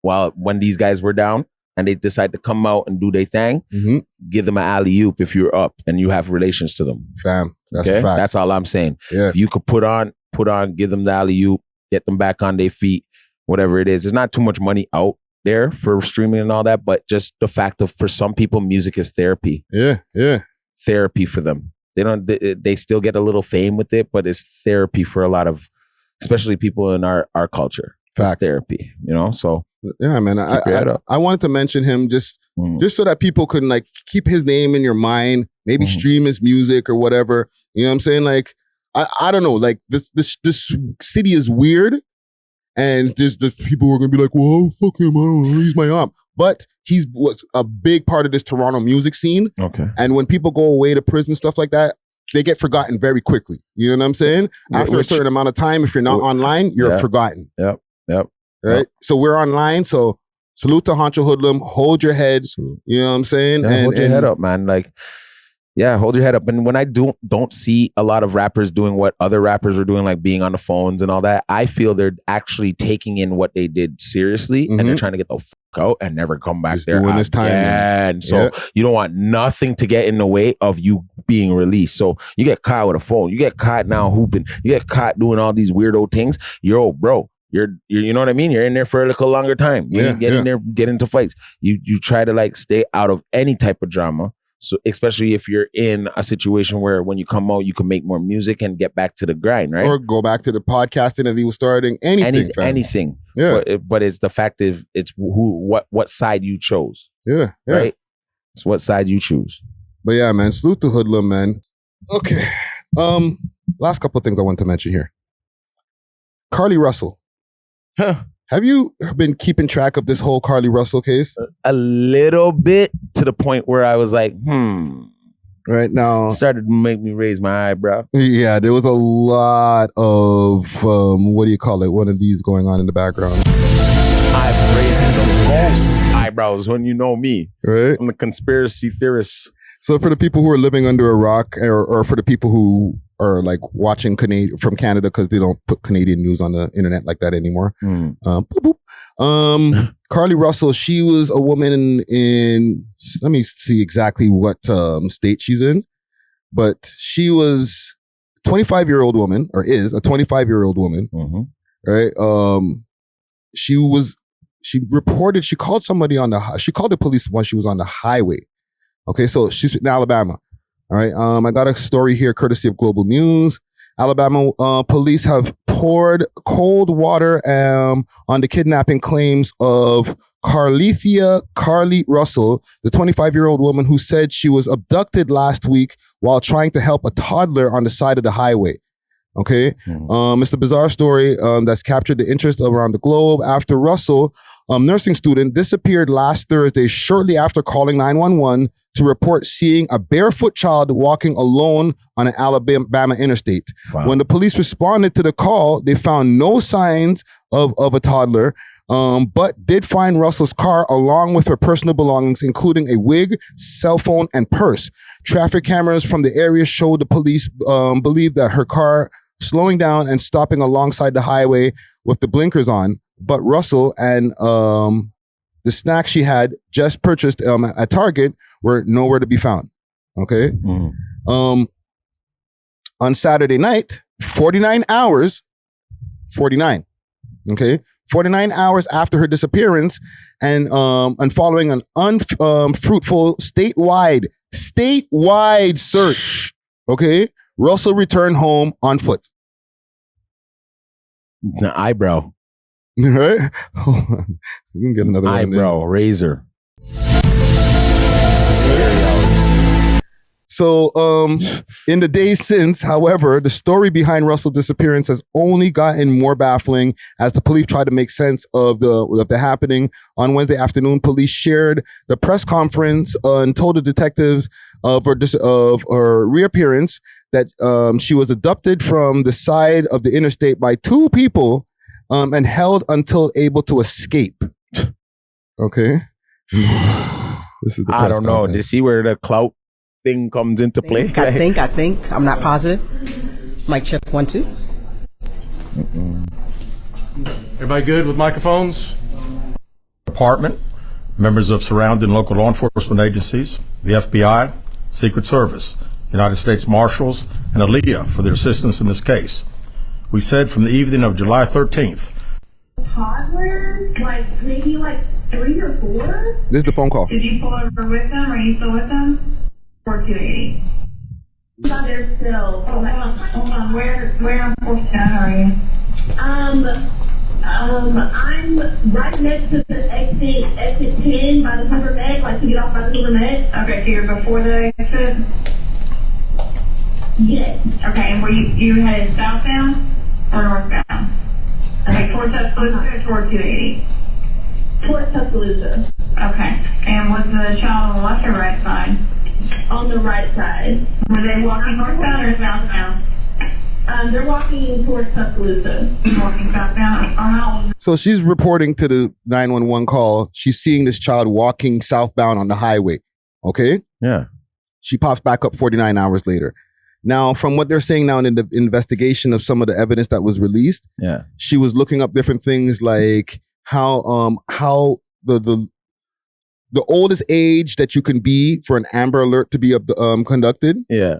Speaker 3: when these guys were down, and they decide to come out and do their thing, give them an alley-oop if you're up and you have relations to them.
Speaker 2: Fam, that's
Speaker 3: okay?
Speaker 2: facts.
Speaker 3: That's all I'm saying.
Speaker 2: Yeah.
Speaker 3: If you could put on, give them the alley-oop, get them back on their feet, whatever it is. There's not too much money out there for streaming and all that, but just the fact of, for some people, music is therapy.
Speaker 2: Yeah.
Speaker 3: Therapy for them. They still get a little fame with it, but it's therapy for a lot of, especially people in our culture. Facts. It's therapy, so.
Speaker 2: Yeah, man. I wanted to mention him just so that people can like keep his name in your mind, maybe stream his music or whatever. You know what I'm saying? Like, I don't know, like this city is weird. And there's people who are gonna be like, well, fuck him, I don't know, he's my arm. But he was a big part of this Toronto music scene. Okay. And when people go away to prison, stuff like that, they get forgotten very quickly. You know what I'm saying? After a certain amount of time, if you're not online, you're forgotten.
Speaker 3: Yep.
Speaker 2: Right? So we're online, so salute to Honcho Hoodlum, hold your head. You know what I'm saying?
Speaker 3: Yeah, hold your head up, man. Like, yeah, hold your head up. And when I don't see a lot of rappers doing what other rappers are doing, like being on the phones and all that, I feel they're actually taking in what they did seriously, and they're trying to get the fuck out and never come back there
Speaker 2: doing this time,
Speaker 3: again. So you don't want nothing to get in the way of you being released. So you get caught with a phone, you get caught now hooping, you get caught doing all these weirdo things. Bro. You're you know what I mean? You're in there for a little longer time. You get in there, get into fights. You try to like stay out of any type of drama. So especially if you're in a situation where when you come out, you can make more music and get back to the grind, right?
Speaker 2: Or go back to the podcasting that he was starting. Anything. Yeah.
Speaker 3: But it's the fact of it's what side you chose.
Speaker 2: Yeah.
Speaker 3: Right? It's what side you choose.
Speaker 2: But yeah, man, salute to Hoodlum, man. Okay. Last couple of things I want to mention here. Carlee Russell. Have you been keeping track of this whole Carlee Russell case?
Speaker 3: A little bit, to the point where I was like,
Speaker 2: Right now,
Speaker 3: started to make me raise my eyebrow.
Speaker 2: Yeah, there was a lot of what do you call it? One of these going on in the background.
Speaker 3: I'm raising the most eyebrows when you know me.
Speaker 2: Right?
Speaker 3: I'm the conspiracy theorist.
Speaker 2: So for the people who are living under a rock, or for the people who are like watching from Canada because they don't put Canadian news on the internet like that anymore. Carlee Russell, she was a woman in let me see exactly what state she's in, but she was a 25-year-old woman, or is a 25-year-old woman, right? She called somebody she called the police when she was on the highway. Okay, so she's in Alabama. All right, I got a story here courtesy of Global News. Alabama police have poured cold water on the kidnapping claims of Carlee Russell, the 25-year-old woman who said she was abducted last week while trying to help a toddler on the side of the highway. Okay, it's a bizarre story that's captured the interest around the globe after Russell, nursing student, disappeared last Thursday shortly after calling 911 to report seeing a barefoot child walking alone on an Alabama interstate. Wow. When the police responded to the call, they found no signs of a toddler, but did find Russell's car along with her personal belongings, including a wig, cell phone, and purse. Traffic cameras from the area showed the police believe that her car slowing down and stopping alongside the highway with the blinkers on, but Russell and the snacks she had just purchased at Target were nowhere to be found. Okay. On Saturday night, 49 hours after her disappearance, and following an unfruitful statewide search, okay, Russell returned home on foot.
Speaker 3: The eyebrow.
Speaker 2: Right? Hold on. We can get another
Speaker 3: eyebrow razor.
Speaker 2: So, in the days since, however, the story behind Russell's disappearance has only gotten more baffling as the police tried to make sense of the happening. On Wednesday afternoon, police shared the press conference and told the detectives of her reappearance that she was abducted from the side of the interstate by two people and held until able to escape. Okay. This is the
Speaker 3: I don't know. Conference. Did you see where the clout thing comes into play?
Speaker 8: I think. I'm not positive. Mic check 1 2.
Speaker 9: Everybody good with microphones?
Speaker 3: Apartment.
Speaker 9: members of surrounding local law enforcement agencies, the FBI, Secret Service, United States Marshals, and Aaliyah for their assistance in this case. We said from the evening of July 13th.
Speaker 10: Toddlers? Maybe 3 or 4?
Speaker 2: This is the phone call.
Speaker 10: Did you pull over with them? Are you still with them? 4280. No, they're still. Hold on. Where on 410 are you? I'm right next to the exit 10 by the Hoover Met, to get off by the Hoover Met. Okay, so you're before the exit? Yes. Okay, and were you headed southbound or northbound? Okay, towards Tuscaloosa or toward 280? Towards Tuscaloosa. Okay, and was the child on the left or right side? On the right side. Were they walking northbound or southbound? They're walking towards Tuscaloosa. Walking southbound.
Speaker 2: So she's reporting to the 911 call. She's seeing this child walking southbound on the highway. Okay?
Speaker 3: Yeah.
Speaker 2: She pops back up 49 hours later. Now, from what they're saying now in the investigation of some of the evidence that was released, she was looking up different things like how the oldest age that you can be for an Amber Alert to be conducted.
Speaker 3: Yeah.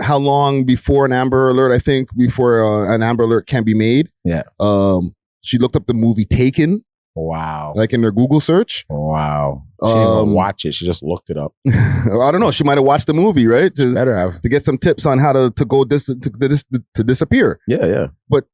Speaker 2: How long before an Amber Alert, I think, before an Amber Alert can be made.
Speaker 3: Yeah.
Speaker 2: She looked up the movie Taken.
Speaker 3: Wow.
Speaker 2: Like in her Google search.
Speaker 3: Wow. She didn't even watch it. She just looked it up.
Speaker 2: I don't know. She might have watched the movie, right?
Speaker 3: Better have.
Speaker 2: To get some tips on how to disappear.
Speaker 3: Yeah.
Speaker 2: But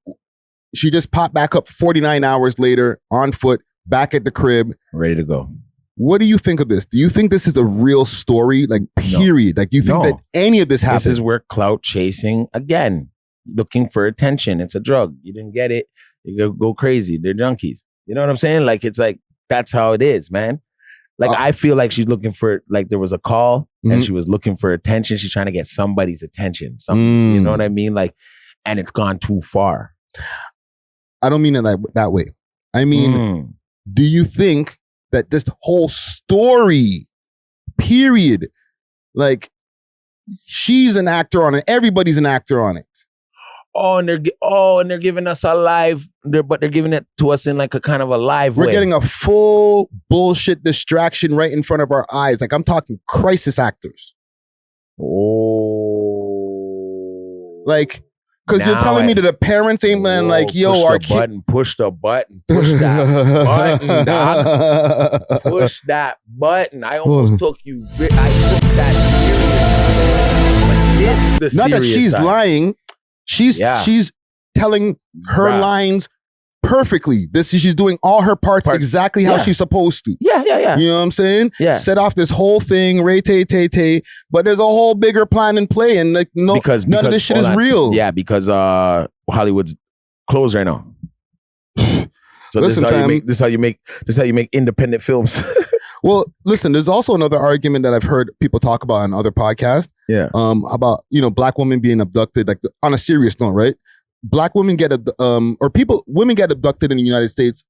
Speaker 2: she just popped back up 49 hours later on foot, back at the crib.
Speaker 3: Ready to go.
Speaker 2: What do you think of this? Do you think this is a real story? Period?
Speaker 3: No.
Speaker 2: Do you think that any of this happened?
Speaker 3: This is where clout chasing, again, looking for attention. It's a drug. You didn't get it. You go crazy. They're junkies. You know what I'm saying? That's how it is, man. I feel like she's looking for, there was a call and she was looking for attention. She's trying to get somebody's attention. You know what I mean? And it's gone too far.
Speaker 2: I don't mean it that way. I mean, do you think that this whole story, period, she's an actor on it, everybody's an actor on it?
Speaker 3: And they're giving us but they're giving it to us in a kind of a live way.
Speaker 2: We're getting a full bullshit distraction right in front of our eyes. I'm talking crisis actors.
Speaker 3: Oh.
Speaker 2: Because you're telling me that the parents ain't yo,
Speaker 3: push the button, push that button, dog. Push that button. I almost took you. I took that serious. But this is the
Speaker 2: not that she's
Speaker 3: side.
Speaker 2: Lying. She's telling her lines perfectly. She's doing all her parts exactly how she's supposed to.
Speaker 3: Yeah.
Speaker 2: You know what I'm saying?
Speaker 3: Yeah.
Speaker 2: Set off this whole thing, tay, but there's a whole bigger plan in play, and none of this shit is real.
Speaker 3: Yeah, because Hollywood's closed right now. So
Speaker 2: Listen,
Speaker 3: this is how you make independent films.
Speaker 2: Well, listen, there's also another argument that I've heard people talk about on other podcasts.
Speaker 3: Yeah.
Speaker 2: About, Black women being abducted, on a serious note, right? Black women women get abducted in the United States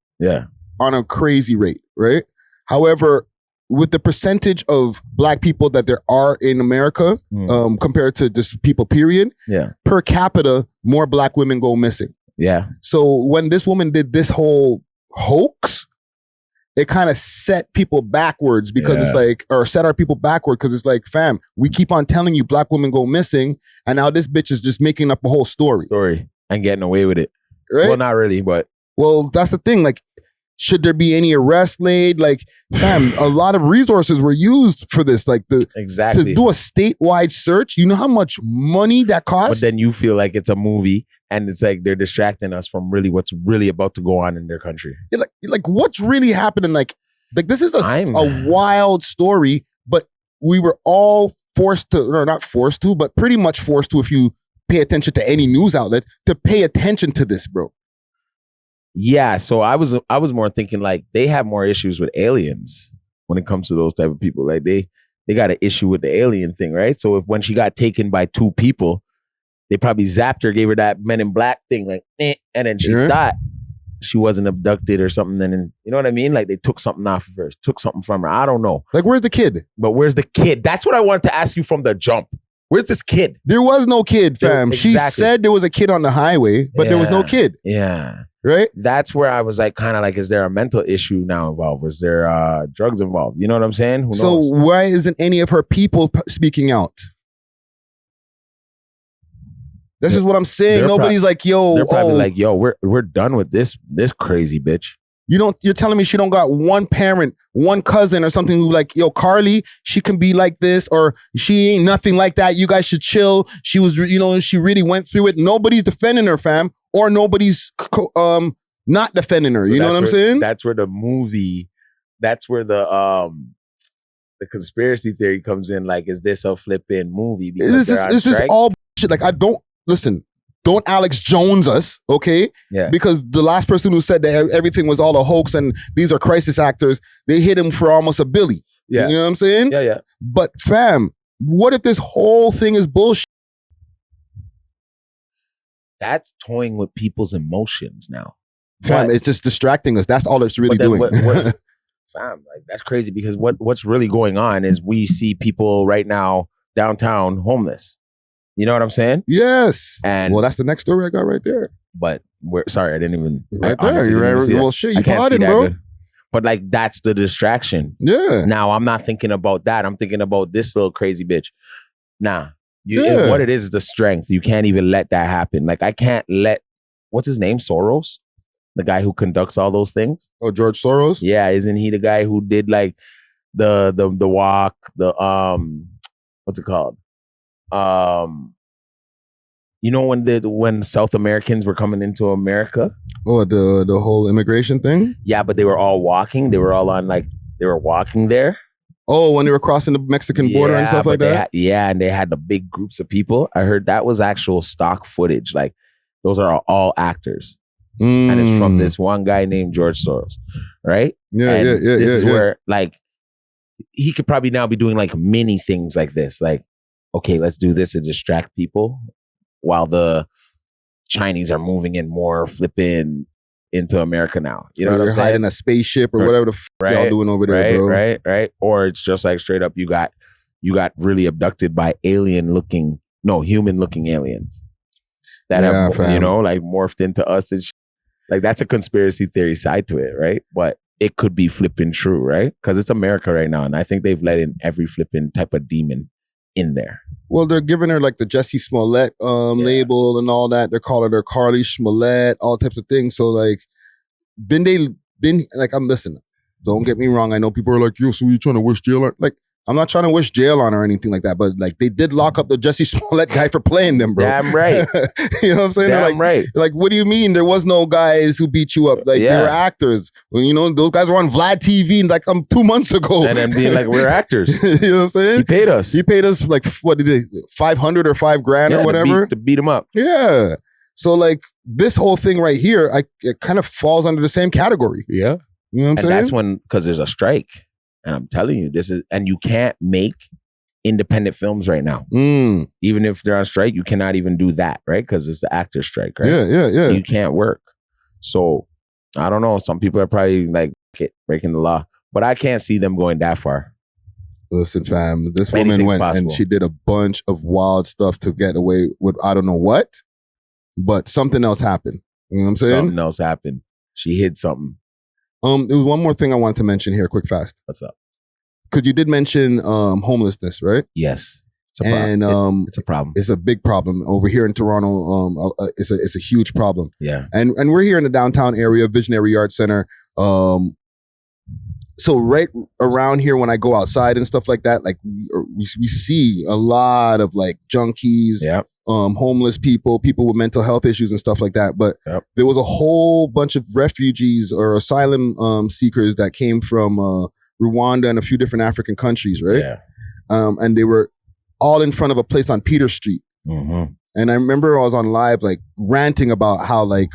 Speaker 2: on a crazy rate, right? However, with the percentage of Black people that there are in America, compared to just people, period, per capita, more Black women go missing.
Speaker 3: Yeah.
Speaker 2: So when this woman did this whole hoax, it kind of set people backwards because set our people backward because it's fam, we keep on telling you Black women go missing, and now this bitch is just making up a whole story
Speaker 3: and getting away with it.
Speaker 2: Right?
Speaker 3: Well, not really, but.
Speaker 2: Well, that's the thing. Should there be any arrest laid? Fam, a lot of resources were used for this.
Speaker 3: Exactly.
Speaker 2: To do a statewide search, you know how much money that costs?
Speaker 3: But then you feel like it's a movie and it's they're distracting us from really what's really about to go on in their country.
Speaker 2: Yeah, what's really happening? This is a wild story, but we were all not forced to, but pretty much forced to, if you pay attention to any news outlet, to pay attention to this, bro.
Speaker 3: Yeah, so I was more thinking they have more issues with aliens when it comes to those type of people. They got an issue with the alien thing, right? So when she got taken by two people, they probably zapped her, gave her that Men in Black thing, and then she thought she wasn't abducted or something. And you know what I mean? They took something off of her, took something from her. I don't know.
Speaker 2: Where's the kid?
Speaker 3: But where's the kid? That's what I wanted to ask you from the jump. Where's this kid?
Speaker 2: There was no kid, fam. She said there was a kid on the highway, but there was no kid.
Speaker 3: Yeah.
Speaker 2: right?
Speaker 3: That's where I was like, kind of like, is there a mental issue now involved? Was there drugs involved? You know what I'm saying? Who
Speaker 2: So
Speaker 3: knows?
Speaker 2: why isn't any of her people speaking out? This is what I'm saying. Nobody's like, yo,
Speaker 3: they're probably like, yo, we're done with this crazy bitch.
Speaker 2: You're telling me she don't got one parent, one cousin or something who like, yo, Carlee, she can be like this, or she ain't nothing like that. You guys should chill. She was, she really went through it. Nobody's defending her, fam, or nobody's not defending her.
Speaker 3: So
Speaker 2: you know what I'm saying?
Speaker 3: That's where the movie, that's where the conspiracy theory comes in. Like, is this a flipping movie? Because
Speaker 2: this is all shit. Like, listen. Don't Alex Jones us, okay?
Speaker 3: Yeah.
Speaker 2: Because the last person who said that everything was all a hoax and these are crisis actors, they hit him for almost $1 billion.
Speaker 3: Yeah.
Speaker 2: You know what I'm saying?
Speaker 3: Yeah, yeah.
Speaker 2: But fam, what if this whole thing is bullshit?
Speaker 3: That's toying with people's emotions now.
Speaker 2: Fam, it's just distracting us. That's all it's really doing.
Speaker 3: Fam, like, that's crazy because what's really going on is we see people right now downtown homeless. You know what I'm saying?
Speaker 2: Yes.
Speaker 3: And
Speaker 2: well, that's the next story I got right there.
Speaker 3: But sorry, I didn't even.
Speaker 2: Right there. You're right. Well, shit, you potted, bro.
Speaker 3: But like, that's the distraction.
Speaker 2: Yeah.
Speaker 3: Now I'm not thinking about that. I'm thinking about this little crazy bitch. Nah. What it is the strength. You can't even let that happen. Like, I can't let, what's his name? Soros? The guy who conducts all those things?
Speaker 2: Oh, George Soros?
Speaker 3: Yeah, isn't he the guy who did like the walk, what's it called? When South Americans were coming into America.
Speaker 2: Oh, the whole immigration thing?
Speaker 3: Yeah, but they were all walking. They were all on they were walking there.
Speaker 2: Oh, when they were crossing the Mexican border and stuff like that?
Speaker 3: And they had the big groups of people. I heard that was actual stock footage. Like, those are all actors. And it's from this one guy named George Soros, right?
Speaker 2: Yeah,
Speaker 3: This is where, like, he could probably now be doing like many things like this. Like, okay, let's do this to distract people while the Chinese are moving in more flipping into America now. You know what I'm saying?
Speaker 2: Hiding a spaceship or whatever the y'all doing over there, bro.
Speaker 3: Right. Or it's just like straight up, you got really abducted by human looking aliens that have, like morphed into us and shit. Like, that's a conspiracy theory side to it, right? But it could be flipping true, right? Because it's America right now, and I think they've let in every flipping type of demon in there.
Speaker 2: Well, they're giving her like the Jussie Smollett label and all that. They're calling her Carlee Smollett, all types of things. So like, I'm listening. Don't get me wrong. I know people are like, yo, so you trying to wish jail on? Like, I'm not trying to wish jail on or anything like that, but like, they did lock up the Jussie Smollett guy for playing them, bro.
Speaker 3: Damn right.
Speaker 2: You know what I'm saying?
Speaker 3: Damn right.
Speaker 2: Like, what do you mean there was no guys who beat you up? Like, they were actors. Well, those guys were on Vlad TV like 2 months ago.
Speaker 3: And then being like, we're actors.
Speaker 2: You know what I'm saying?
Speaker 3: He paid us.
Speaker 2: He paid us like, what did they, 500 or $5,000 or whatever?
Speaker 3: To beat him up.
Speaker 2: Yeah. So like, this whole thing right here, it kind of falls under the same category.
Speaker 3: Yeah.
Speaker 2: You know what I'm saying?
Speaker 3: And that's when, because there's a strike. And I'm telling you, and you can't make independent films right now. Even if they're on strike, you cannot even do that, right? Because it's the actor strike, right?
Speaker 2: Yeah.
Speaker 3: So you can't work. So I don't know. Some people are probably like breaking the law, but I can't see them going that far.
Speaker 2: Listen, fam, this woman went and she did a bunch of wild stuff to get away with I don't know what, but something else happened. You know what I'm saying?
Speaker 3: Something else happened. She hid something.
Speaker 2: There was one more thing I wanted to mention here, quick, fast.
Speaker 3: What's up?
Speaker 2: Because you did mention homelessness, right?
Speaker 3: Yes. It's a problem. It's a problem.
Speaker 2: It's a big problem over here in Toronto. It's a huge problem.
Speaker 3: Yeah.
Speaker 2: And we're here in the downtown area, Visionary Arts Center. So right around here, when I go outside and stuff like that, like we see a lot of like junkies, homeless people with mental health issues and stuff like that. But there was a whole bunch of refugees or asylum seekers that came from Rwanda and a few different African countries, right?
Speaker 3: Yeah.
Speaker 2: And they were all in front of a place on Peter Street.
Speaker 3: Mm-hmm.
Speaker 2: And I remember I was on live like ranting about how like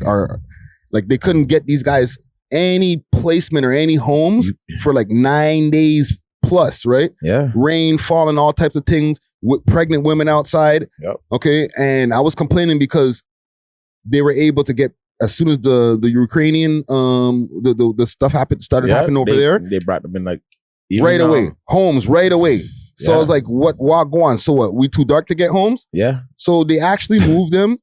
Speaker 2: they couldn't get these guys any placement or any homes for like 9 days plus, right?
Speaker 3: Yeah.
Speaker 2: Rain, falling, all types of things with pregnant women outside.
Speaker 3: Yep.
Speaker 2: Okay. And I was complaining because they were able to get, as soon as the Ukrainian, the stuff started happening over there.
Speaker 3: They brought them in like
Speaker 2: right away. Homes right away. So I was like, what go on? So what? We too dark to get homes?
Speaker 3: Yeah.
Speaker 2: So they actually moved them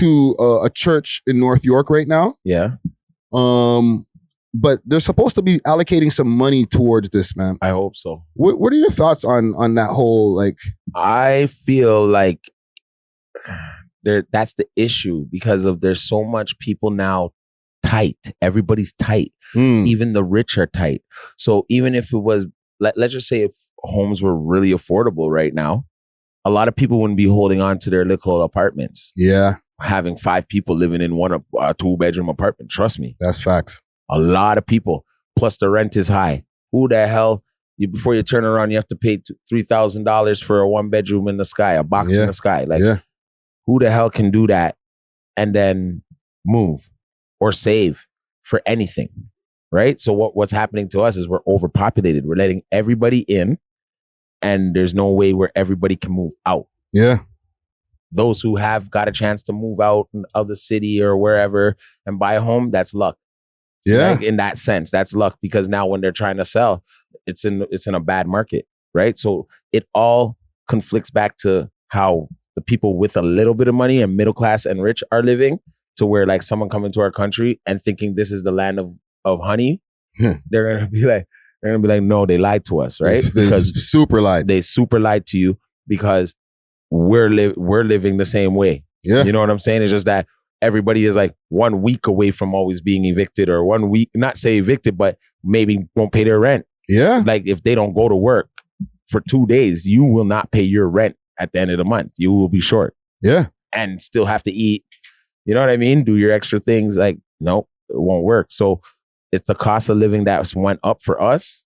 Speaker 2: to a church in North York right now.
Speaker 3: Yeah.
Speaker 2: But they're supposed to be allocating some money towards this, man.
Speaker 3: I hope so.
Speaker 2: What are your thoughts on that whole, like?
Speaker 3: I feel like that's the issue because there's so much people now tight. Everybody's tight. Even the rich are tight. So even if it was, let's just say if homes were really affordable right now, a lot of people wouldn't be holding on to their little apartments.
Speaker 2: Yeah.
Speaker 3: Having 5 people living in one 2-bedroom apartment. Trust me.
Speaker 2: That's facts.
Speaker 3: A lot of people. Plus the rent is high. Who the hell? Before you turn around, you have to pay $3,000 for a 1-bedroom in the sky, a box in the sky. Like, who the hell can do that and then move or save for anything, right? So what's happening to us is we're overpopulated. We're letting everybody in, and there's no way where everybody can move out.
Speaker 2: Yeah.
Speaker 3: Those who have got a chance to move out of the city or wherever and buy a home, that's luck.
Speaker 2: Yeah.
Speaker 3: Like, in that sense, that's luck because now when they're trying to sell, it's in a bad market, right? So it all conflicts back to how the people with a little bit of money and middle class and rich are living, to where like someone coming to our country and thinking this is the land of honey, they're gonna be like, no, they lied to us, right?
Speaker 2: Because super lied.
Speaker 3: They super lied to you because we're living the same way.
Speaker 2: Yeah.
Speaker 3: You know what I'm saying? It's just that everybody is like 1 week away from always being evicted, or 1 week, not say evicted, but maybe won't pay their rent.
Speaker 2: Yeah.
Speaker 3: Like if they don't go to work for 2 days, you will not pay your rent at the end of the month. You will be short.
Speaker 2: Yeah.
Speaker 3: And still have to eat. You know what I mean? Do your extra things. Like, nope, it won't work. So it's the cost of living that went up for us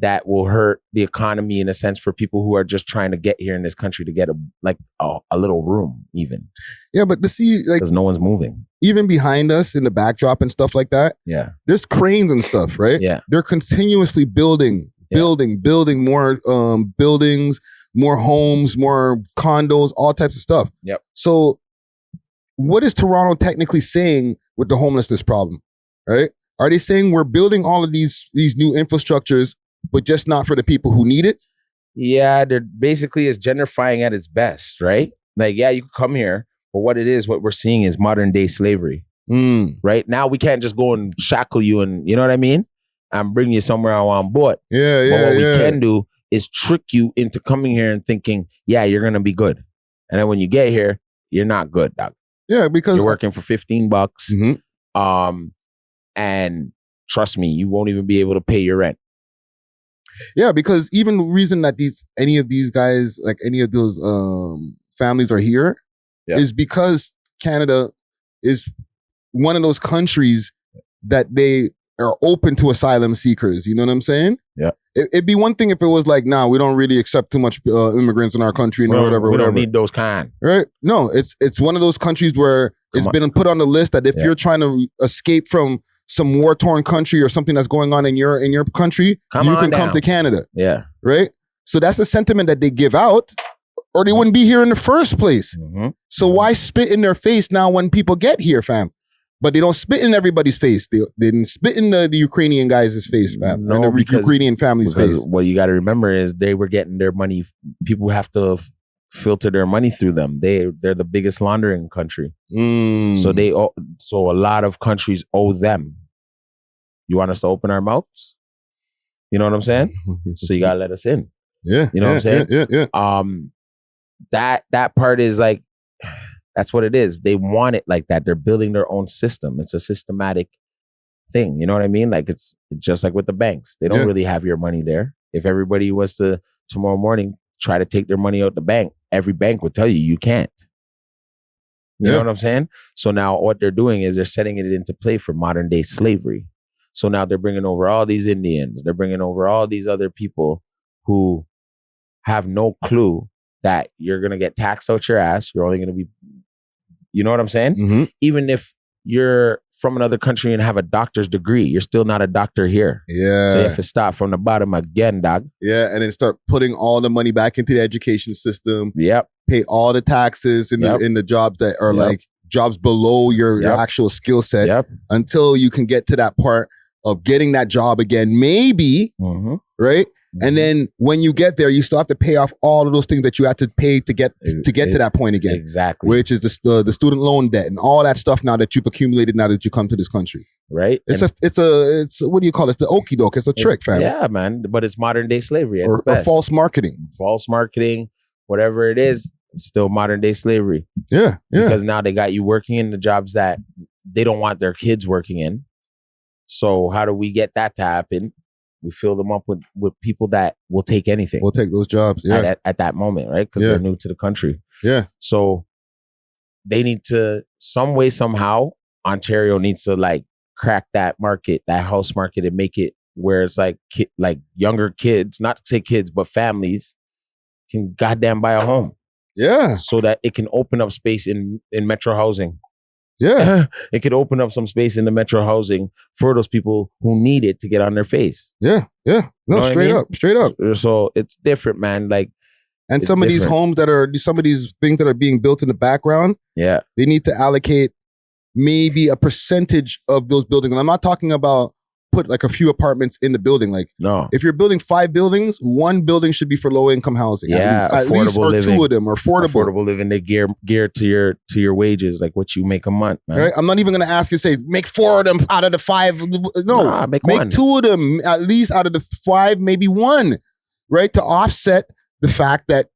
Speaker 3: that will hurt the economy in a sense for people who are just trying to get here in this country to get a little room even.
Speaker 2: Yeah, but to see, like,
Speaker 3: because no one's moving.
Speaker 2: Even behind us in the backdrop and stuff like that.
Speaker 3: Yeah.
Speaker 2: There's cranes and stuff, right?
Speaker 3: Yeah.
Speaker 2: They're continuously building more buildings, more homes, more condos, all types of stuff.
Speaker 3: Yep.
Speaker 2: So what is Toronto technically saying with the homelessness problem, right? Are they saying we're building all of these new infrastructures, but just not for the people who need it?
Speaker 3: Yeah, they're basically is gentrifying at its best, right? Like, yeah, you can come here, but what we're seeing is modern day slavery. Right? Now we can't just go and shackle you and, you know what I mean? And bring you somewhere on board.
Speaker 2: Yeah.
Speaker 3: But what we can do is trick you into coming here and thinking, yeah, you're going to be good. And then when you get here, you're not good, dog.
Speaker 2: Yeah, because
Speaker 3: you're working for $15.
Speaker 2: Mm-hmm.
Speaker 3: And trust me, you won't even be able to pay your rent.
Speaker 2: Yeah, because even the reason that any of these guys, like any of those families are here is because Canada is one of those countries that they are open to asylum seekers. You know what I'm saying?
Speaker 3: Yeah.
Speaker 2: It'd be one thing if it was like, nah, we don't really accept too much immigrants in our country and whatever.
Speaker 3: We don't need those kind.
Speaker 2: Right? No, it's one of those countries where it's been put on the list that if you're trying to escape from some war-torn country or something that's going on in your country, you can come to Canada.
Speaker 3: Yeah.
Speaker 2: Right? So that's the sentiment that they give out, or they wouldn't be here in the first place.
Speaker 3: Mm-hmm.
Speaker 2: So why spit in their face now when people get here, fam? But they don't spit in everybody's face. They didn't spit in the Ukrainian guys' face, fam.
Speaker 3: No,
Speaker 2: and the Ukrainian family's face.
Speaker 3: What you got to remember is they were getting their money. People have to filter their money through them. They're the biggest laundering country. So a lot of countries owe them. You want us to open our mouths? You know what I'm saying? So you gotta let us in.
Speaker 2: Yeah.
Speaker 3: You know what I'm saying?
Speaker 2: Yeah.
Speaker 3: That part is like, that's what it is. They want it like that. They're building their own system. It's a systematic thing. You know what I mean? Like it's just like with the banks. They don't really have your money there. If everybody was to tomorrow morning try to take their money out the bank, every bank would tell you can't. You know what I'm saying? So now what they're doing is they're setting it into play for modern day slavery. So now they're bringing over all these Indians. They're bringing over all these other people who have no clue that you're going to get taxed out your ass. You're only going to be, you know what I'm saying?
Speaker 2: Mm-hmm.
Speaker 3: Even if you're from another country and have a doctor's degree, you're still not a doctor here.
Speaker 2: Yeah.
Speaker 3: So you have to start from the bottom again, dog.
Speaker 2: Yeah, and then start putting all the money back into the education system.
Speaker 3: Yep.
Speaker 2: Pay all the taxes in the jobs that are like jobs below your actual skill set until you can get to that part of getting that job again, maybe, right? And then when you get there, you still have to pay off all of those things that you had to pay to get to that point again.
Speaker 3: Exactly.
Speaker 2: Which is the student loan debt and all that stuff now that you've accumulated now that you come to this country.
Speaker 3: Right?
Speaker 2: It's what do you call it? It's the okie doke. It's a trick, fam.
Speaker 3: Yeah, man. But it's modern day slavery at its
Speaker 2: Or
Speaker 3: best.
Speaker 2: false marketing.
Speaker 3: False marketing, whatever it is, it's still modern day slavery.
Speaker 2: Yeah.
Speaker 3: Because now they got you working in the jobs that they don't want their kids working in. So how do we get that to happen? We fill them up with people that will take anything.
Speaker 2: We'll take those jobs, yeah.
Speaker 3: At that moment, right? Because they're new to the country.
Speaker 2: Yeah. So
Speaker 3: they need to, some way, somehow, Ontario needs to like crack that market, that house market, and make it where it's like younger kids, not to say kids, but families can goddamn buy a home.
Speaker 2: Yeah.
Speaker 3: So that it can open up space in metro housing.
Speaker 2: Yeah.
Speaker 3: It could open up some space in the metro housing for those people who need it to get on their face.
Speaker 2: Yeah. Yeah. No,
Speaker 3: You know
Speaker 2: straight
Speaker 3: what I
Speaker 2: up.
Speaker 3: So it's different, man. Like,
Speaker 2: and some of these homes some of these things that are being built in the background,
Speaker 3: yeah,
Speaker 2: they need to allocate maybe a percentage of those buildings. And I'm not talking about put like a few apartments in the building. Like,
Speaker 3: no,
Speaker 2: if you're building 5 buildings, 1 building should be for low income housing.
Speaker 3: Yeah,
Speaker 2: at least or
Speaker 3: living.
Speaker 2: 2 of them are affordable
Speaker 3: living. They geared to your wages, like what you make a month, man.
Speaker 2: Right? I'm not even going to ask you, say, make 4 of them out of the 5. No,
Speaker 3: make
Speaker 2: make 2 of them at least out of the 5, maybe 1, right? To offset the fact that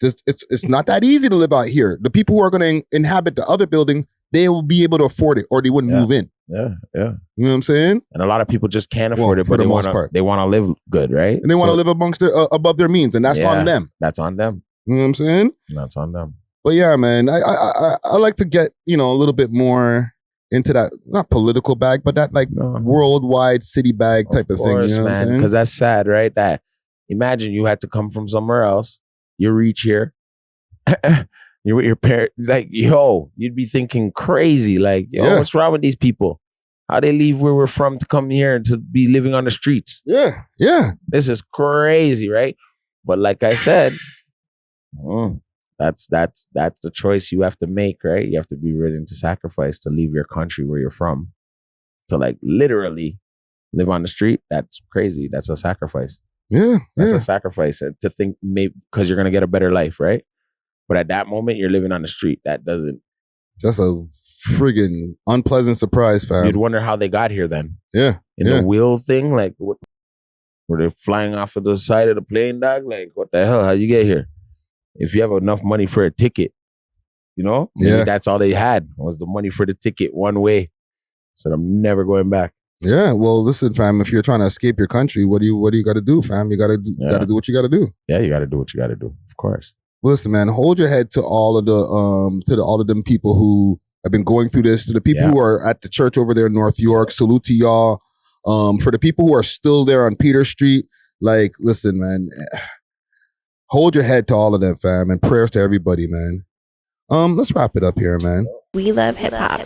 Speaker 2: it's not that easy to live out here. The people who are going to inhabit the other building, they will be able to afford it or they wouldn't move in.
Speaker 3: Yeah.
Speaker 2: You know what I'm saying?
Speaker 3: And a lot of people just can't afford it, but they want to live good, right?
Speaker 2: And they want to live above their means, and that's on them.
Speaker 3: That's on them.
Speaker 2: You know what I'm saying?
Speaker 3: That's on them.
Speaker 2: But yeah, man, I like to get, a little bit more into that, not political bag, but that like worldwide city bag type of thing. You know what I'm saying?
Speaker 3: Because that's sad, right? That imagine you had to come from somewhere else, you reach here, you're with your parents, like, you'd be thinking crazy, like, what's wrong with these people? How they leave where we're from to come here to be living on the streets?
Speaker 2: Yeah.
Speaker 3: This is crazy, right? But like I said, that's the choice you have to make, right? You have to be willing to sacrifice to leave your country where you're from, to like literally live on the street. That's crazy. That's a sacrifice.
Speaker 2: Yeah.
Speaker 3: That's a sacrifice to think maybe because you're gonna get a better life, right? But at that moment, you're living on the street. That's
Speaker 2: a friggin' unpleasant surprise, fam.
Speaker 3: You'd wonder how they got here then.
Speaker 2: Yeah.
Speaker 3: The wheel thing, like, what, were they flying off of the side of the plane, dog? Like, what the hell? How'd you get here? If you have enough money for a ticket, maybe that's all they had was the money for the ticket one way. Said, I'm never going back.
Speaker 2: Yeah, well, listen, fam. If you're trying to escape your country, what do you got to do, fam? You got to do what you got to do.
Speaker 3: Yeah, you got to do what you got to do. Of course.
Speaker 2: Listen, man. Hold your head to all of all of them people who have been going through this. To the people who are at the church over there in North York, salute to y'all. For the people who are still there on Peter Street, like, listen, man. Hold your head to all of them, fam, and prayers to everybody, man. Let's wrap it up here, man.
Speaker 11: We love hip hop.